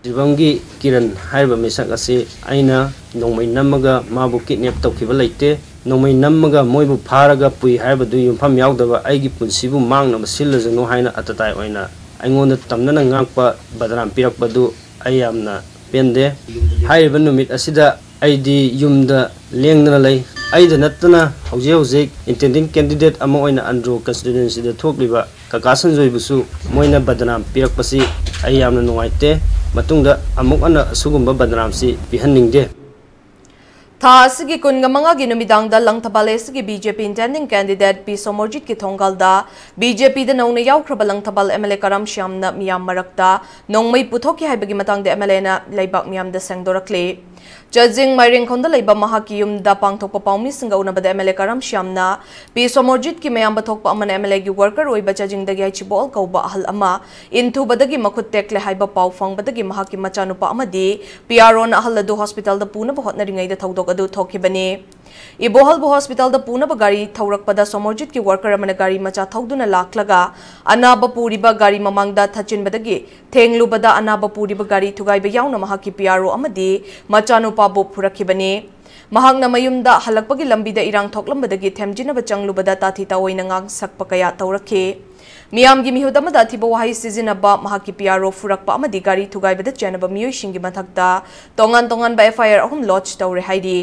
Jibangi Kiran haiba misak ase aina nongmai namaga mabu kidnap tawkiba laite nongmai namaga moibu pharaga pui haiba du yumpham yaudaba aigi punsibu mangna basilajanu haina atatai oina aingonda tamnana ngakpa badram pirakpadu ayamna pende haiba numit asida aidi yumda lengna lay aida natana hauze intending candidate ama oina andro constituency da thokliba kakasan joibusu moina badram pirakpasi ayamna nuaite matungda amuk ana sugumba badram si pihaningde Thasigi kungamanga gi numidang da langthabale sigi BJP intending candidate P Somorjit ki thongal da BJP da nongna yaukhraba langthabal MLA Karam Shyam na miyam marakta nongmai puthoki haibagi matang da MLA na laibak miyam da sengdorakle Judging Mairing Konda Laiba Mahaki Yum da Pangthokpa Paumi Singa Unabada MLA Karam Shyamna P Somorjit ki mayam bathokpa aman MLA gi worker oiba judging dagi haichibol kauba ahal ama intu badagi makhut tekle haiba pau fang badagi mahaki machanupa amadi PRO na ahal adu hospital da puna bahot na ringai da thaudok adu thokibani इबोहलबु hospital दा पूनब गाड़ी थौरकपदा सोमोरजित की worker अमना गाड़ी मचा थौदुना लाखलगा अनाब पूरीबा गाड़ी ममांगदा थचिनबदगी थेंगलुबदा अनाब पूरीबा गाड़ी थुगाइबा यावना महाकी पियारो अमदी मचानुपाबु फुरखिबने महांगना मयुमदा हलकपगी लंबीदा इरांग थोकलंबदगी थेमजिनबा चंगलुबदा ताथी ताओइना ngang sakpa kaya tawrakhe मियामगी मिहुदमदा अथिबा वाहै सिजिनबा महाकी पियारो फुरकपा अमदी गाड़ी थुगाइबदा चेनबा मियोइसिंगी मथक्ता तोंगान तोंगान बा एफआईआर अहुम लॉन्च तौरे हाइदी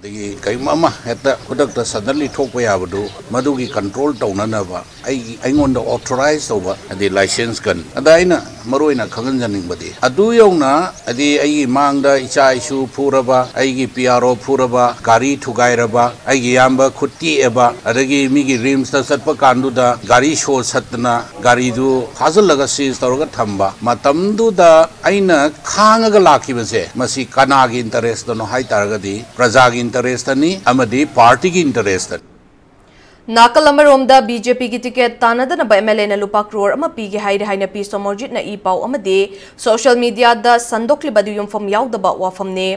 दगी कईमा हेक्ता खुदक्ता सडनली थोकपा याबदु मदुगी कंट्रोल तौननबा अइंगोंदा ऑथराइज तौबा अदि लाइसेंस कन अदाइना मरोइना खगनजनिंगबदि अदु यौना अदि अइगी मांगदा इचा इशु फुरबा अइगी पियारो फुरबा गाड़ी थुगाइरबा अइगी याम्बा खुट्टी एबा अदगी मिगी रिम्स ता सटपा कांदुदा गाड़ी शो सतना गाड़ी दु फाजलगा सीज तौरगा थंबा मतमदुदा अइना खांगगा लाखिबसे मसी कनागी इंटरेस्ट दनो हाइ तारगदि प्रजागी इंटरेस्ट अनि अमदी पार्टी की इंटरेस्ट नाकल अमरोमदा बीजेपी की टिकेट तानदन एमएलए न लुपा क्रोर अमा पीगे हाइरे हाइना पी सोमोरजित न ई पाउ अमदे सोशल मीडिया दा संदोक्लिबदु युमफम याउदबा वाफमने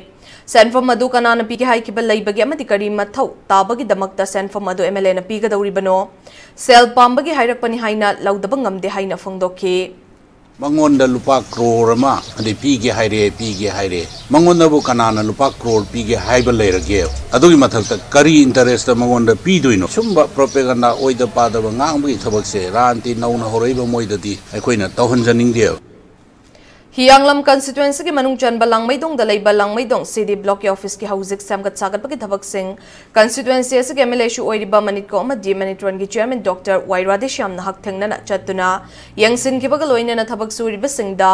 सेनफम अदु कनाना पीगे हाइकिब लैबगे अमदि करी मथौ ताबगी दमकता सेनफम अदु एमएलए न पीगदौरिबनो सेल पाम्बगी हाइरकपनि हाइना लौदब ngamde हाइना फोंदोखे मंगोंदा लुपा क्रोर मा अदि पीगे हाइरे मंगोंदा बु कनाना लुपा क्रोर पीगे हाइब लेरगे अदुगी मथक्ता करी इंटरेस्ट मंगोंदा पीदुइनो सुंबा प्रोपेगेंडा ओइदा पादब ngamबगी थबकसे रांति नौना होरैबा मोइददी अखोइना तौहनजनिंगदे हियांगलम कंस्टिट्युएंसी की मनुंग चनबा लांगमैदोंग दा लैबा लांगमैदोंग सीडी ब्लॉक के ऑफिस की हाउसिंग सेमगत सागतपगी थबक सिंह कंस्टिट्युएंसी असि के एमएलए शु ओइरिबा मनिको अमदि मनिट्रन की चेयरमैन डॉक्टर वाई राधेश्याम ना हक थेंगना चतुना यंगसिन किबग लोइना थबक सुरिबा सिंहदा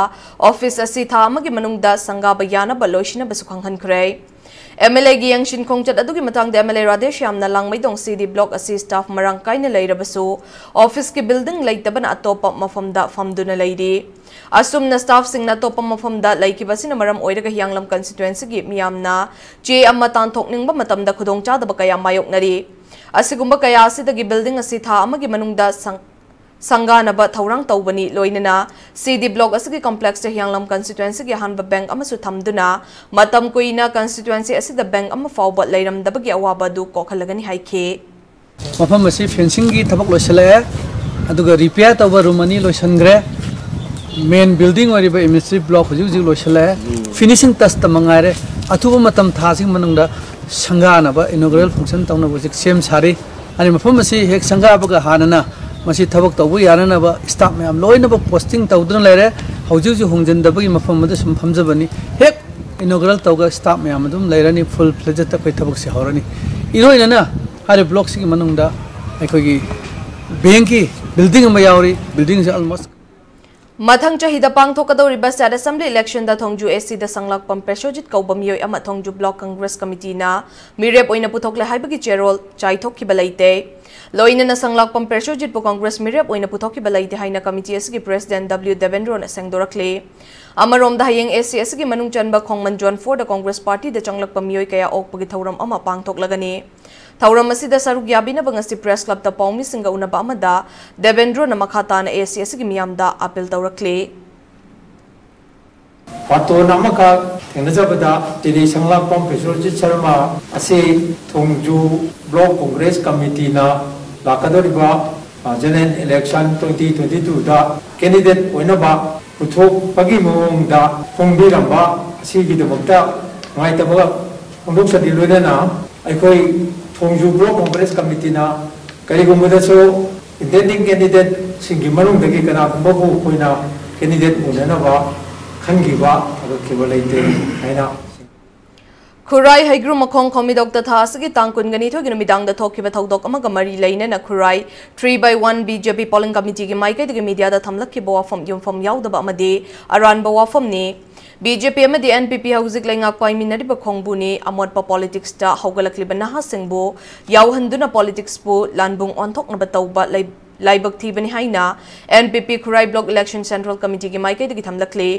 ऑफिस असि था अमगी मनुंग दा संगाबा याना बलोइशिना बसुखंग हनख्रै एमएलए की यंगसिन खोंगचत अदुगी मतंग दा एमएलए राधेश्याम ना लांगमैदोंग सीडी ब्लॉक असि स्टाफ मरंग काइना लैरबसु ऑफिस की बिल्डिंग लैतबन अतोप मफमदा फमदुना लैरी असुमना स्टाफ सिंगना तोप मफमदा लैकिबसिना मरम ओइरगा हियांगलम कंस्टिट्युएंसी की मियामना चे अम्मा तानथोकनिंगबा मतमदा खुदोंचादबा कया मायोकनरी असिगुंबा कया असिदगी बिल्डिंग असि था अमगी मनुंगदा संगानबा थौरांग तौबनी लोइनना सीडी ब्लॉक असगी कॉम्प्लेक्स से हियांगलम कंस्टिट्युएंसी की हानबा बैंक अमसु थमदुना मतम कुइना कंस्टिट्युएंसी असिदा बैंक अमा फावबा लैरमदबगी अवाबदु कोखलगनी हाइखे मफम असि फेंसिंग की थबक लोइसले अदुगा रिपेयर तौबा रूम अनि लोइसनग्रे मेन बिल्डिंग और एमएससी ब्लॉक हजू लोसले फिनिशिंग टच मंगारे अथुब मतम थासिंग मनुंगदा संगानबा इनोग्रेल फंक्शन तौनब हजू सेम सारी अनि मफम असि हेक संगाबगा हानना मसी थबक तौबु याननबा स्टाफ मैम लोइनब पोस्टिंग तौदन लेरे हजू होंजनदबगी मफम मद सुम फमजबनी हेक इनोग्रेल तौगा स्टाफ मैम अदुम लेरनी फुल फ्लेजेड तक थबक से हरनी इरोइनना हारे ब्लॉक सिगी मनुंगदा अखोगी बैंक की बिल्डिंग अमा यावरी बिल्डिंग से ऑलमोस्ट मथंग चाहिदा पांगथोकदौरिबा स्टेट असेंबली इलेक्शन दा थोंजू एससी दा संगलाकपम पेशोजित कौबमियोय अमा थोंजू ब्लॉक कांग्रेस कमिटी ना मिरेप ओइना पुथोकले हाइबगी चेरोल चाइथोकखिबा लैते लोइनना संगलाकपम पेशोजित पु कांग्रेस मिरेप ओइना पुथोकखिबा लैते हाइना कमिटी एसगी प्रेसिडेंट डब्ल्यू देवेंद्र ना सेंगदोरखले अमरोम दा हयेंग एससी एसगी मनुंग चनबा खोंगमन जोन 4 दा कांग्रेस पार्टी दा चंगलाकपम मियोय कया ओकपगी थौरम अमा पांगथोकलगनी थौरम असिदा सरुक याबिनबा ngasi प्रेस क्लब ता पाउमी सिंगा उनबा अमदा देवेंद्र ना मखाताना एससी एसगी मियामदा अपील तौरखले पाटोन अमका थेंगजबदा तिरि संगलाकपम पेशोजित शर्मा असे थोंजू ब्लॉक कांग्रेस कमिटी ना लाकदोरिबा जनरल इलेक्शन 2022 दा कैंडिडेट ओइनबा पुथोकपगी मोंगदा फोंबिरंबा असिगिदमक्ता माइतबा फोंदोकसदि लोइना अखोई थोंजू ब्लॉक कांग्रेस कमिटी ना करिगुमदसो इंटेंडिंग कैंडिडेट सिंगी मनुंगदगी कनागुमबु कोइना कैंडिडेट उननबा खंगिबा अगखिबा लैते हैना खुराई हैग्रु मखोंग खोमिदोक तथा असगी तांकुनगनी थोगिन मिदांग द थोकिबा थौदोक अमगा मरी लैना खुराई 3/1 बीजेपी पोलिंग कमिटी की माइकैदगी मीडिया दा थमलक्खिबा वाफम युमफम याउदबा अमदे अरानबा वाफमने बीजेपी अमदी एनपीपी हौजिक लैंगाक पाइमिनरिबा खोंगबुनी अमोटपा पॉलिटिक्स दा हौगलक्लिबा नहासिंगबु याउहंदुना पॉलिटिक्स बु लानबुंग ऑनथोकनबा तौबा लाइबक थीबनी हाइना NPP Khurai block election central committee की माइकैदगी थमलक्ले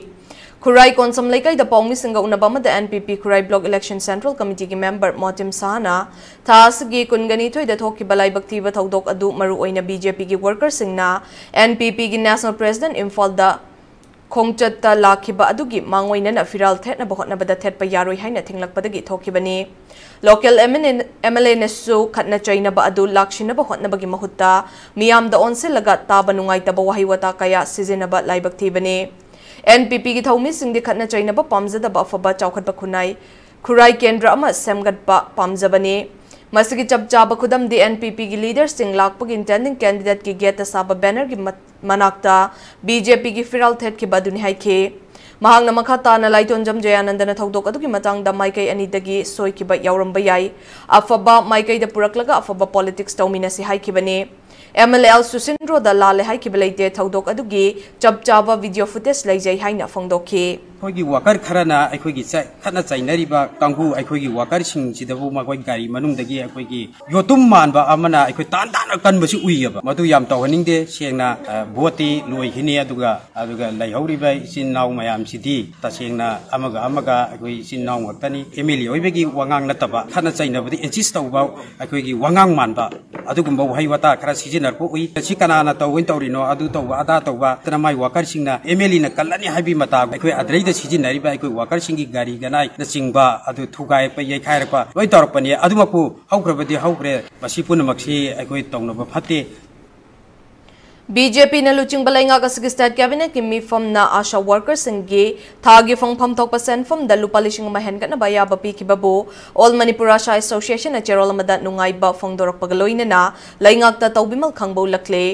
खुराई कोनसम लैकाई द पाउमी सिंगा उनबा मद NPP Khurai block election central committee की मेंबर मोटिम साना थासगी कुनगनी थोइदा थोकी बलाइबक थीबा थौदोक अदु मरु ओइना बीजेपी की वर्कर सिंगना एनपीपी की नेशनल प्रेसिडेंट इम्फाल दा khongchatta lakhiba adugi mangoinana firal thetna bahotnabada thetpa yaroi haina thinglakpadagi thokibani local MLA nesu khatna chainaba adu lakshinaba hotnabagi mahutta miyamda onsilaga taba nungaitaba wahiwata kaya sizinaba laibak thibani NPP gi thaumi singdi khatna chainaba pamjadaba afaba chawkhatba khunai khurai kendra ama semgatba pamjabani masigi chapchaba khudam di NPP gi leader sing lakpagi intending candidate ki geta saba banner gi manakta BJP gi firal thet ki baduni haike mahangna makhata na laiton jam jayanandana thodok adu ki matangda maikai ani dagi soi ki ba yauramba yai afaba maikai da puraklaga afaba politics tawmina si haike bani MLL Susindro da lale haike belaite thodok adu gi chapchaba video footage laijai haina phongdokhi ꯑꯩꯈꯣꯏꯒꯤ worker ꯈꯔꯅ ꯑꯩꯈꯣꯏꯒꯤ ꯈꯠꯅ ꯆꯩꯅꯔꯤꯕ ꯀꯥꯡꯕꯨ ꯑꯩꯈꯣꯏꯒꯤ ꯋꯥꯀꯔꯁꯤꯡꯁꯤꯗꯕꯨ ꯃꯈꯣꯏ ꯒꯥꯔꯤ ꯃꯅꯨꯡꯗꯒꯤ ꯑꯩꯈꯣꯏꯒꯤ ꯌꯣꯠꯇꯨꯝ ꯃꯥꯟꯕ ꯑꯃꯅ ꯑꯩꯈꯣꯏ ꯇꯥꯟ ꯇꯥꯟꯅ ꯀꯟꯕꯁꯤ ꯎꯏꯌꯦꯕ ꯃꯗꯨ ꯌꯥꯝ ꯇꯧꯍꯟꯅꯤꯡꯗꯦ ꯁꯦꯡꯅ ꯚꯣꯠꯇꯤ ꯂꯣꯏꯈꯤꯅꯤ ꯑꯗꯨꯒ ꯂꯩꯍꯧꯔꯤꯕ ꯏꯆꯤꯟ ꯏꯅꯥꯎ ꯃꯌꯥꯝꯁꯤꯗꯤ ꯇꯁꯦꯡꯅ ꯑꯃꯒ ꯑꯩꯈꯣই ꯏꯆꯤꯟ ꯏꯅꯥꯎ ꯉꯥꯛꯇꯅꯤ MLA ꯑꯣꯏꯕꯒꯤ ꯋꯥꯉꯥꯡ ꯅꯠꯇꯕ ꯈꯠꯅ ꯆꯩꯅꯕꯗꯤ ꯑꯦꯟꯁꯤꯁ ꯇꯧꯕ ꯑꯩꯈꯣꯏꯒꯤ ꯋꯥꯉꯥꯡ ꯃꯥꯟꯕ ꯑꯗꯨꯒꯨꯝꯕ ꯋꯥꯍꯩ ꯋꯥꯇꯥ ꯈꯔ ꯁꯤꯖꯤꯟꯅꯔꯛꯄ ꯎꯏ ꯁꯤ ꯀꯅꯥꯅ ꯇꯧꯋꯦ ꯇꯧꯔꯤꯅꯣ ꯑꯗꯨ ꯇꯧꯕ ꯑꯗꯥ ꯇꯧꯕ ꯇꯅ ꯃꯥꯏ ꯋꯥꯀꯔꯁꯤꯡꯅ MLA ꯅ ꯀꯜꯂꯅꯤ ꯍꯥꯏꯕꯤ ꯃꯇꯥꯡ ꯑꯩꯈꯣꯏ ꯑꯗ꯭ꯔꯩꯗ ꯁꯤꯖꯤꯟꯅꯔꯤꯕ ꯑꯩꯈꯣꯏ ꯋꯥꯀꯔꯁꯤꯡꯒꯤ ꯒꯥꯔꯤ ꯒꯅꯥꯏ ꯅꯆꯤꯡꯕ ꯑꯗꯨ ꯊꯨꯒꯥꯏꯔꯛꯄ ꯌꯩꯈꯥꯏꯔꯛꯄ ꯂꯣꯏ ꯇꯧꯔꯛꯄꯅꯤ ꯑꯗꯨꯃꯛꯄꯨ ꯍꯧꯈ꯭ꯔꯕꯗꯤ ꯍꯧꯈ꯭ꯔꯦ ꯃꯁꯤ ꯄꯨꯝꯅꯃꯛꯁꯤ ꯑꯩꯈꯣꯏ ꯇꯧꯅꯕ ꯐꯠꯇꯦ BJP na luching balai nga kasigi state cabinet ki mifam na asha workers singi thagi phongpham thokpa senfam da lupa lishing mahen kana baya bapi ki babu all Manipur Asha Association na cherol mada nungai ba phongdorok pagaloina na laingak ta tawbimal khangbo lakle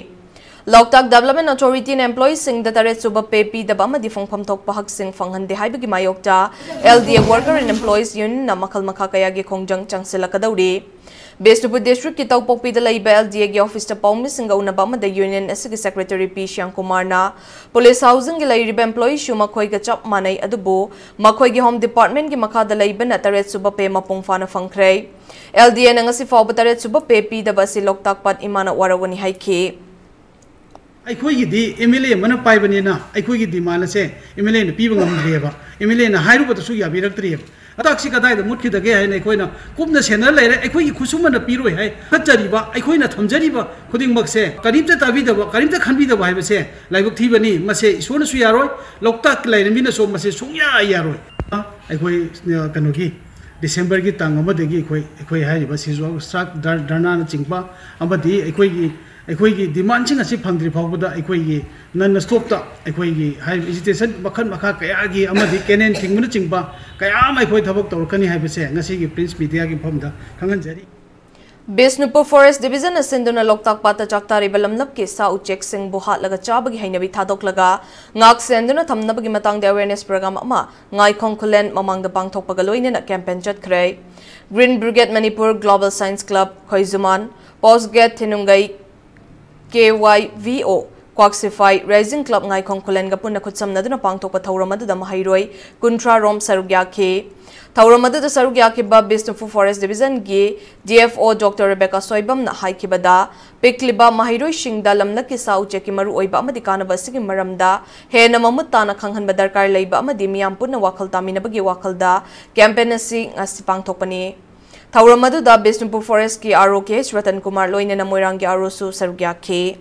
Loktak Development Authority and employees sing the Taret Suba Pepi the Bama di Fong Pam Tok Pahak Sing Fang Hande Haibagi Mayokta LDA Worker and Employees Union na Makal Makakayagi Kongjang Changsila Kadauri Bestupur District ki Tawpok Pi the Laiba LDA gi Office ta Paumi Singa una Bama the Union Asigi Secretary P Shyam Kumar na Police Housing gi Laiba Employees Shuma Khoi ga Chap Manai Adubu Makhoi gi Home Department gi Makha the Laiba na Taret Suba Pe Mapong Fana Fangkhrei LDA na ngasi Fawba Taret Suba Pepi the Basi Loktak Pat Imana Warawani Haike ꯑꯩꯈꯣꯏꯒꯤ ꯗꯤ MLA ꯑꯃꯅ ꯄꯥꯏꯕꯅꯤꯅ ꯑꯩꯈꯣꯏꯒꯤ ꯗꯤꯃꯥꯟ ꯑꯁꯦ MLA ꯅ ꯄꯤꯕ ꯉꯝꯗ꯭ꯔꯦꯕ MLA ꯅ ꯍꯥꯏꯔꯨꯕꯗꯁꯨ ꯌꯥꯕꯤꯔꯛꯇ꯭ꯔꯦꯕ ꯑꯇꯥꯛꯁꯤ ꯀꯗꯥꯏꯗ ꯃꯨꯠꯈꯤꯗꯒꯦ ꯍꯥꯏꯅ ꯑꯩꯈꯣꯏꯅ ꯀꯨꯞꯅ ꯁꯦꯟꯅꯔ ꯂꯩꯔꯦ ꯑꯩꯈꯣꯏꯒꯤ ꯈꯨꯠꯁꯨꯃꯟꯅ ꯄꯤꯔꯣꯏ ꯍꯥꯏ ꯈꯠꯆꯔꯤꯕ ꯑꯩꯈꯣꯏꯅ ꯊꯝꯖꯔꯤꯕ ꯈꯨꯗꯤꯡꯃꯛꯁꯦ ꯀꯔꯤꯝꯇ ꯇꯥꯕꯤꯗꯕ ꯀꯔꯤꯝꯇ ꯈꯟꯕꯤꯗꯕ ꯍꯥꯏꯕꯁꯦ ꯂꯥꯏꯕꯛ ꯊꯤꯕꯅꯤ ꯃꯁꯦ ꯏꯁꯣꯔꯅꯁꯨ ꯌꯥꯔꯣꯏ ꯂꯣꯛꯇꯥꯛ ꯂꯩꯔꯝꯃꯤꯅꯁꯨ ꯃꯁꯦ ꯁꯨꯡꯌꯥ ꯌꯥꯔꯣꯏ ꯑꯩꯈꯣꯏ ꯀꯩꯅꯣꯒꯤ ꯗꯤꯁꯦꯝꯕꯔꯒꯤ ꯇꯥꯡ ꯑꯃꯗꯒꯤ ꯑꯩꯈꯣꯏ ꯍꯥꯏꯔꯤꯕ ꯁꯤꯖꯨ ꯁ꯭ꯇ꯭ꯔꯥꯏꯛ ꯙꯔꯅꯥꯅ ꯆꯤꯡꯕ ꯑꯃꯗꯤ ꯑꯩꯈꯣꯏꯒꯤ ꯗꯤꯃꯥꯟꯁꯤꯡ ꯑꯁꯤ ꯐꯪꯗ꯭ꯔꯤ ꯐꯥꯎꯕꯗ ꯑꯩꯈꯣꯏꯒꯤ ꯅꯟ ꯁ꯭ꯇꯣꯞꯇ ꯑꯩꯈꯣꯏꯒꯤ ꯍꯥꯏꯔꯤꯕ ꯑꯦꯖꯤꯇꯦꯁꯟ ꯃꯈꯜ ꯃꯈꯥ ꯀꯌꯥꯒꯤ ꯑꯃꯗꯤ ꯀꯦꯅꯦꯟ ꯊꯤꯡꯕꯅ ꯆꯤꯡꯕ ꯀꯌꯥ ꯑꯃ ꯑꯩꯈꯣꯏ ꯊꯕꯛ ꯇꯧꯔꯛꯀꯅꯤ ꯍꯥꯏꯕꯁꯦ ꯉꯁꯤꯒꯤ ꯄ꯭ꯔꯤꯟꯁ ꯃꯤꯗꯤꯌꯥꯒꯤ ꯃꯐꯝꯗ ꯈꯪꯍꯟꯖꯔꯤ Bisnupur Forest Division asinduna Loktak Pata Chaktari Balamnap ke sa uchek sing buhat laga chabagi hainabi thadok laga ngak senduna thamnabagi matang de awareness program ama ngai khongkulen mamang da pangthok pagaloina na campaign chat khrei Green Brigade Manipur Global Science Club Khoizuman Postgate Thinungai KYVO Quaxify Rising Club ngai khongkulen ga punna khutsamna duna pangthok pa thauramadu da mahairoi kuntra rom sarugya ke Tauramadu da sarugya ke ba Bisnupur Forest Division gi DFO Dr. Rebecca Soibam na haikibada pikliba mahiroi shingda lamna ki sa uche ki maru oiba amadi kanaba sigi maramda he na mamutta na khanghan badarkar leiba amadi miyam punna wakhal tamina bagi wakhalda campaign asi ngasi pangthokpani Tauramadu da Bisnupur Forest ki ROK Ratan Kumar loina na moirang gi arosu sarugya ke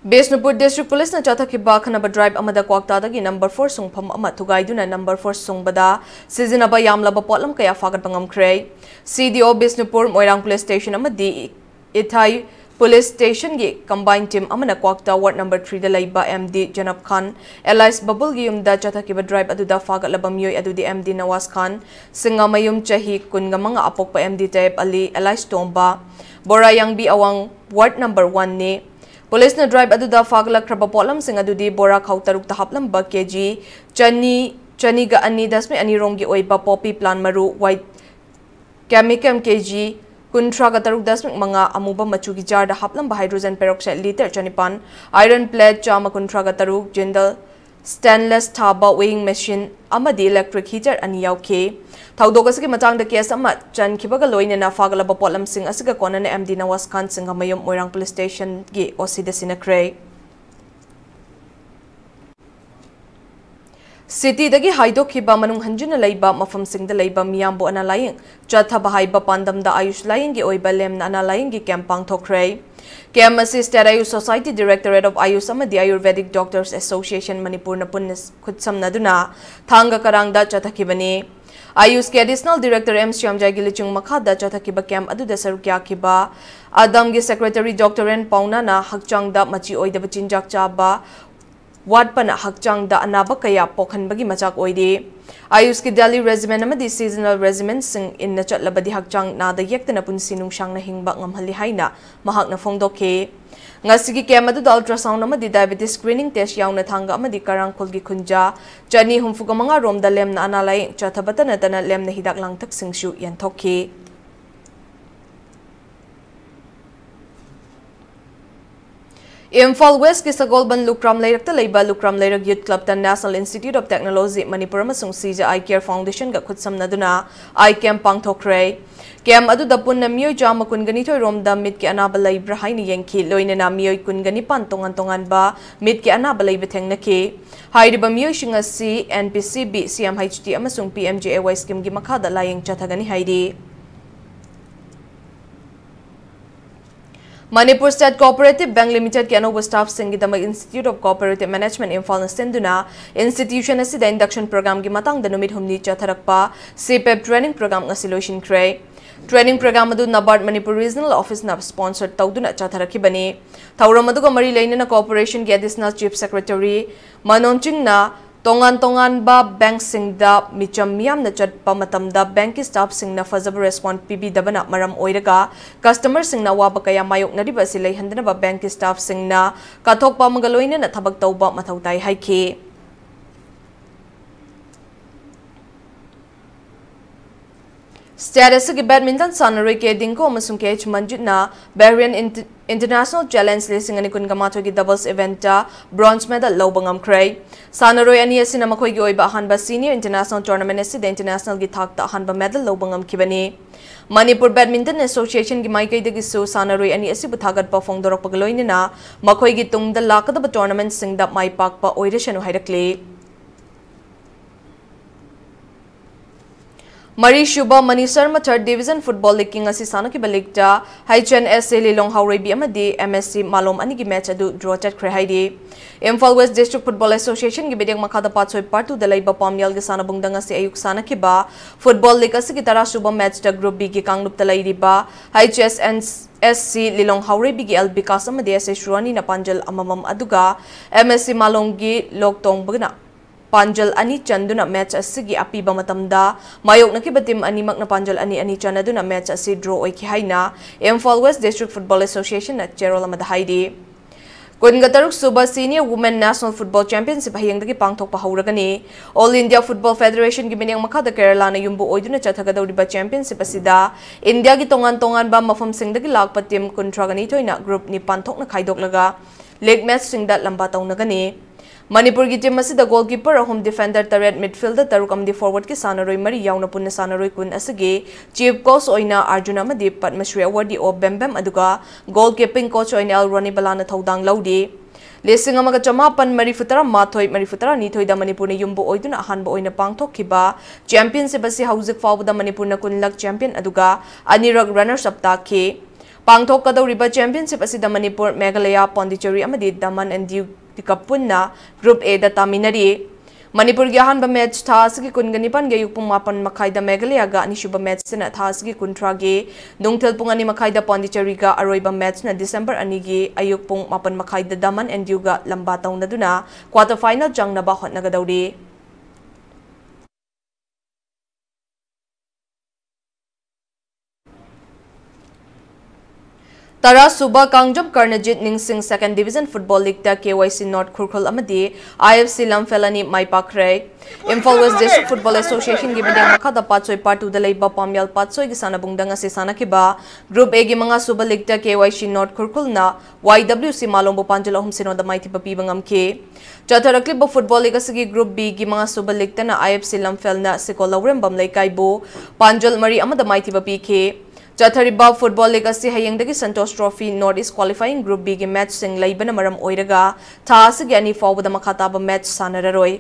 Bisnupur District Police na chata ki ba khanaba drive amada kwakta dagi number 4 sungpham ama thugaiduna number 4 sungbada sizinaba yamlaba potlam kaya fagat bangam khrei CDO Bisnupur Moirang Police Station amadi Ithai Police Station gi combined team amana kwakta ward number 3 da laiba MD Janab Khan Elias Babul gi yumda chata ki ba drive aduda fagat labam yoy adudi MD Nawaz Khan singamayum chahi kunga mga apokpa MD Taib Ali Elias Tomba Borayang bi awang ward number 1 ne Police na drive aduda fagla kraba polam sing adudi bora khau taruk ta haplam ba kg chani ga ani dasme ani rongi oiba poppy plant maru white chemicam kg kuntra ga taruk dasme manga amuba machu gi jar da haplam ba hydrogen peroxide liter chanipan iron plate chama kuntra ga taruk jindal stainless thaba weighing machine amadi electric heater ani yauke Thaudok asigi matang da case ama chan khibaga loina na fagalaba potlam sing asiga kona na MD Nawaz Khan singa mayum Moirang Police Station gi osida sinakray City dagi haidok khiba manung hanjuna laiba mafam sing da laiba miyambo analaying chatha bahai ba pandam da ayush laying gi oiba lem na analaying gi campang thokray Camp asi State Ayush Society Directorate of Ayush amadi Ayurvedic Doctors Association Manipur na punna khutsamnaduna thanga karangda chathakibani. Ayush ke Additional Director M. Shyamjai Gilichung Makhada Chathakiba Camp Aduda Sarukya Kiba Adamgi Secretary Dr. N. Paunana Hakchangda Machi Oida Chinjak Chaba Wadpana Hakchangda Anaba Kaya Pokhanbagi Machak Oide Ayush ki Delhi Regiment amadi Seasonal Regiment sing in na chatlabadi Hakchang Nada Yektana Punsinung Shang na Hingba Ngamhali Haina Mahak na Fongdoke Ngasigi camp adu ultrasound amadi diabetes screening test yauna thanga amadi karangkhulgi khunja chani humfuga manga rom da lem na analai chathabata na tana lem na hidak langthak singshu yanthokhi Imphal West ki Sagolban Lukram Leirakta Leiba Lukram Leirak Youth Club ta National Institute of Technology Manipur amasung Sija Eye Care Foundation ga khutsamnaduna eye camp pangthokre Camp adu da punna miyoi jama kungani thoi rom da mit ki anaba laibra haini yengki loina na miyoi kungani pan tongan ba mit ki anaba laiba thengna ki hairiba miyoi shinga si NPCB CMHT amasung PMJAY scheme gi makhada layeng chathagani hairi Manipur State Cooperative Bank Limited ki anoba staff singidama Institute of Cooperative Management Imphal na senduna institution asida induction program gi matang da numit humni chatharakpa CPEP training program nga solution kray Training program adu Nabard Manipur Regional Office na sponsored tawduna chatharakibani thauram aduga mari lainana corporation gi Additional Chief Secretary Manonching na tongan ba bank singda micham miyam na chatpa matamda bank staff singna fazaba respond PB dabana maram oiraga customer singna waba kaya mayok na riba silai handana ba bank staff singna kathokpa magaloina na thabak tawba mathautai haiki Status ki badminton sanaroi ke dingko amasung ke Manjit na Bahrain International Challenge lising ani kun gamato ki doubles event ta bronze medal lobangam kray sanaroi ani asina makhoi gi oiba hanba senior international tournament asi the international gi thak ta hanba medal lobangam kibani Manipur Badminton Association gi maikai dagi so sanaroi ani asi buthagat pa fongdorok pagloina na makhoi gi tungda lakada ba tournament singda mai pak pa oireshanu hairakle Mari Shuba Mani Sharma 3rd Division Football League King asi sana ki balikta HNS Lilong Haurebi amadi MSC Malom ani gi match adu draw chat khre haidi Imphal West District Football Association gi bideng makhada patsoi partu dalai ba pamyal gi sana bungdang asi ayuk sana ki ba Football League asi ki tara Shuba match da group B gi kanglup talai ri ba HSC Lilong Haurebi gi LB kasam amadi ase Shruani na Panjal amamam aduga MSC Malom gi Loktong bagna Panjal ani chanduna match asigi apiba matamda mayok na kibatim ani magna Panjal ani chanaduna match asi draw oiki haina Imphal West District Football Association na Cherol amada haidi Kungataruk Suba Senior Women National Football Championship hayang dagi pangthok pa hauragani All India Football Federation gi binyang makhada Kerala na yumbu oiduna chathagadawriba championship asida India gi tongan ba mafam singdagi lakpa team kuntragani toina group ni panthok na khaidok league match singda lamba tawnagani Manipur ki team asida goalkeeper home defender target midfielder taruk amdi forward ki sanaroi mari yauna punna sanaroi kun asige chief coach oina Arjuna Madi Padmashri award o bembem aduga goalkeeping coach oina Alrani Balana thodang laudi lesing amaga chamapan mari futara nithoi da Manipur ne yumbu oiduna ahanba oina pangthok kiba championship asi hauzik fawda Manipur na kunlak champion aduga anirak runners up ta ke pangthok kadawriba championship asida Manipur Meghalaya Pondicherry amadi Daman and Diu Kapunna Group A da taminari Manipur gi ahanba match thasgi kungani pan ge yukpung mapan makhai da Meghalaya ga ani shuba match sina thasgi kuntra ge nungthel pungani makhai da Pondicherry ga aroiba match na December ani ge ayukpung mapan makhai da Daman and Diu ga lamba tawnaduna quarter final jangna ba hotnagadawri Tara Suba Kangjam Karnajit Ningsing 2nd Division Football League ta KYC North Kurkul amadi IFC Lamfelani Maipakre Imphal West District Football Association gi bidang makhada patsoi partu dalai ba pamyal patsoi gi sana bungdanga se sana ki ba Group A gi mga Suba League ta KYC North Kurkul na YWC Malombo Panjala hum sino da maiti pa pibangam ke Chatharakli ba Football League asigi Group B gi mga Suba League ta na IFC Lamfel na Sikolawrem Bamlai Kaibo Panjal Mari amada maiti pa pike Chathariba Football League asi hayangdagi Santos Trophy North East Qualifying Group B gi match sing laibana maram oiraga tha asigi ani fawbada makhataba match sanararoi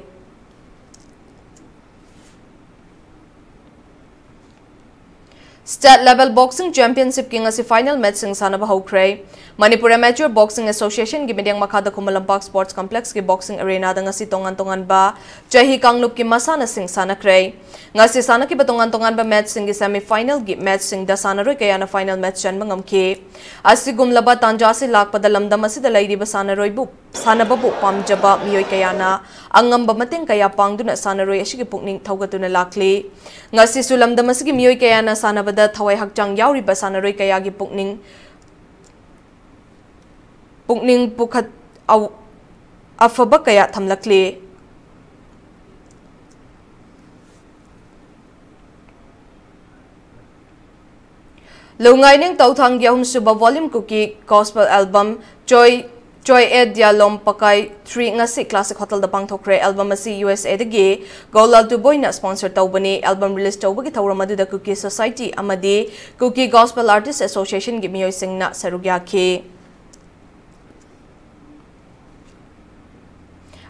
State level boxing championship king asi final match sing sanaba hokre. Manipur Amateur Boxing Association gi mediang makhada Kumalampak Sports Complex ki boxing arena da ngasi tongan ba chahi kanglup ki masana sing sanakre. Ngasi sana ki batongan ba match sing gi semi final gi match sing da sanaroi kaya na final match chan mangamke. Asi gumlaba tanjasi lakpada lamdam asi da lairi ba sanaroi bu sanaba bu pamjaba miyoi kaya na angamba mateng kaya pangduna sanaroi asi gi pukning thaugatuna lakli. Ngasi sulamdam asi gi miyoi kaya na sanaba da thawai hakjang yauri ba sanaroi kaya gi pukning pukhat afaba kaya thamlakle. Lungai ning tauthang yahum suba volume kuki gospel album Joy Edia Lom Pakai 3 ngasi classic hotel da pangthokre album asi USA dagi Golal to Boy na sponsor tawbani album release tawbagi thawramadu da Kuki Society amadi Kuki Gospel Artists Association gi miyoi singna sarugya ke.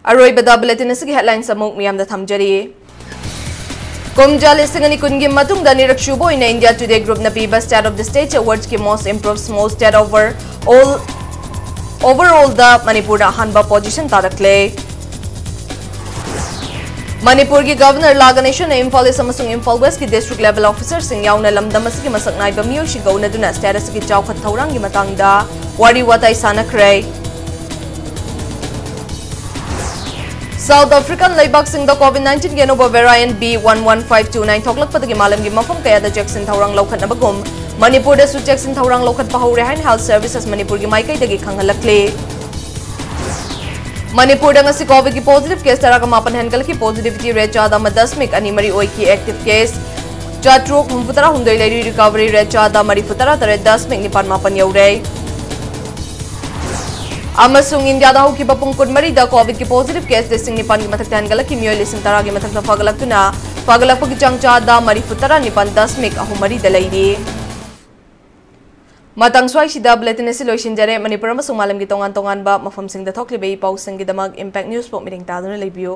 Aroi bada bulletin asigi headlines samuk miyam da thamjari. Komjali singani kungi matung da nirakshubo in India Today Group na piba State of the State Awards ki most improved small state overall da Manipur da hanba position tarakle. Manipur ki Governor Laganation na Imphal East amasung Imphal West ki district level officer sing yauna lamdam asigi masak naiba miyo shigaw na duna status ki chawkhat thawrang gi matang da wari watay sanakre. South African Laibak sing the COVID-19 Genova variant B11529 thoklak padagi malam gi mafam kaya da Jackson Thaurang lokhat nabagum Manipur da su Jackson Thaurang lokhat pahore hain health services Manipur gi maikai dagi khanghalakle. Manipur da ngasi COVID ki positive case tara ka mapan hankal ki positivity rate jada ma 10 ani mari oi ki active case chatruk humfutara hundai lari recovery rate jada mari futara tare 10 nipan mapan yaure. Amasung India da hoki bapung kunmari da COVID ki positive case listing nipan ki mathak hangalak ki miyoi listing tara ki mathak na pagalak tuna pagalak pagi changcha da mari futara nipan 10 ahumari da lairi. Matang swai sida bulletin esi loishin jare Manipur amasung malam ki tongan ba mafam sing da thokli bei pau sing gi damag impact news po meeting ta duna leibiyo.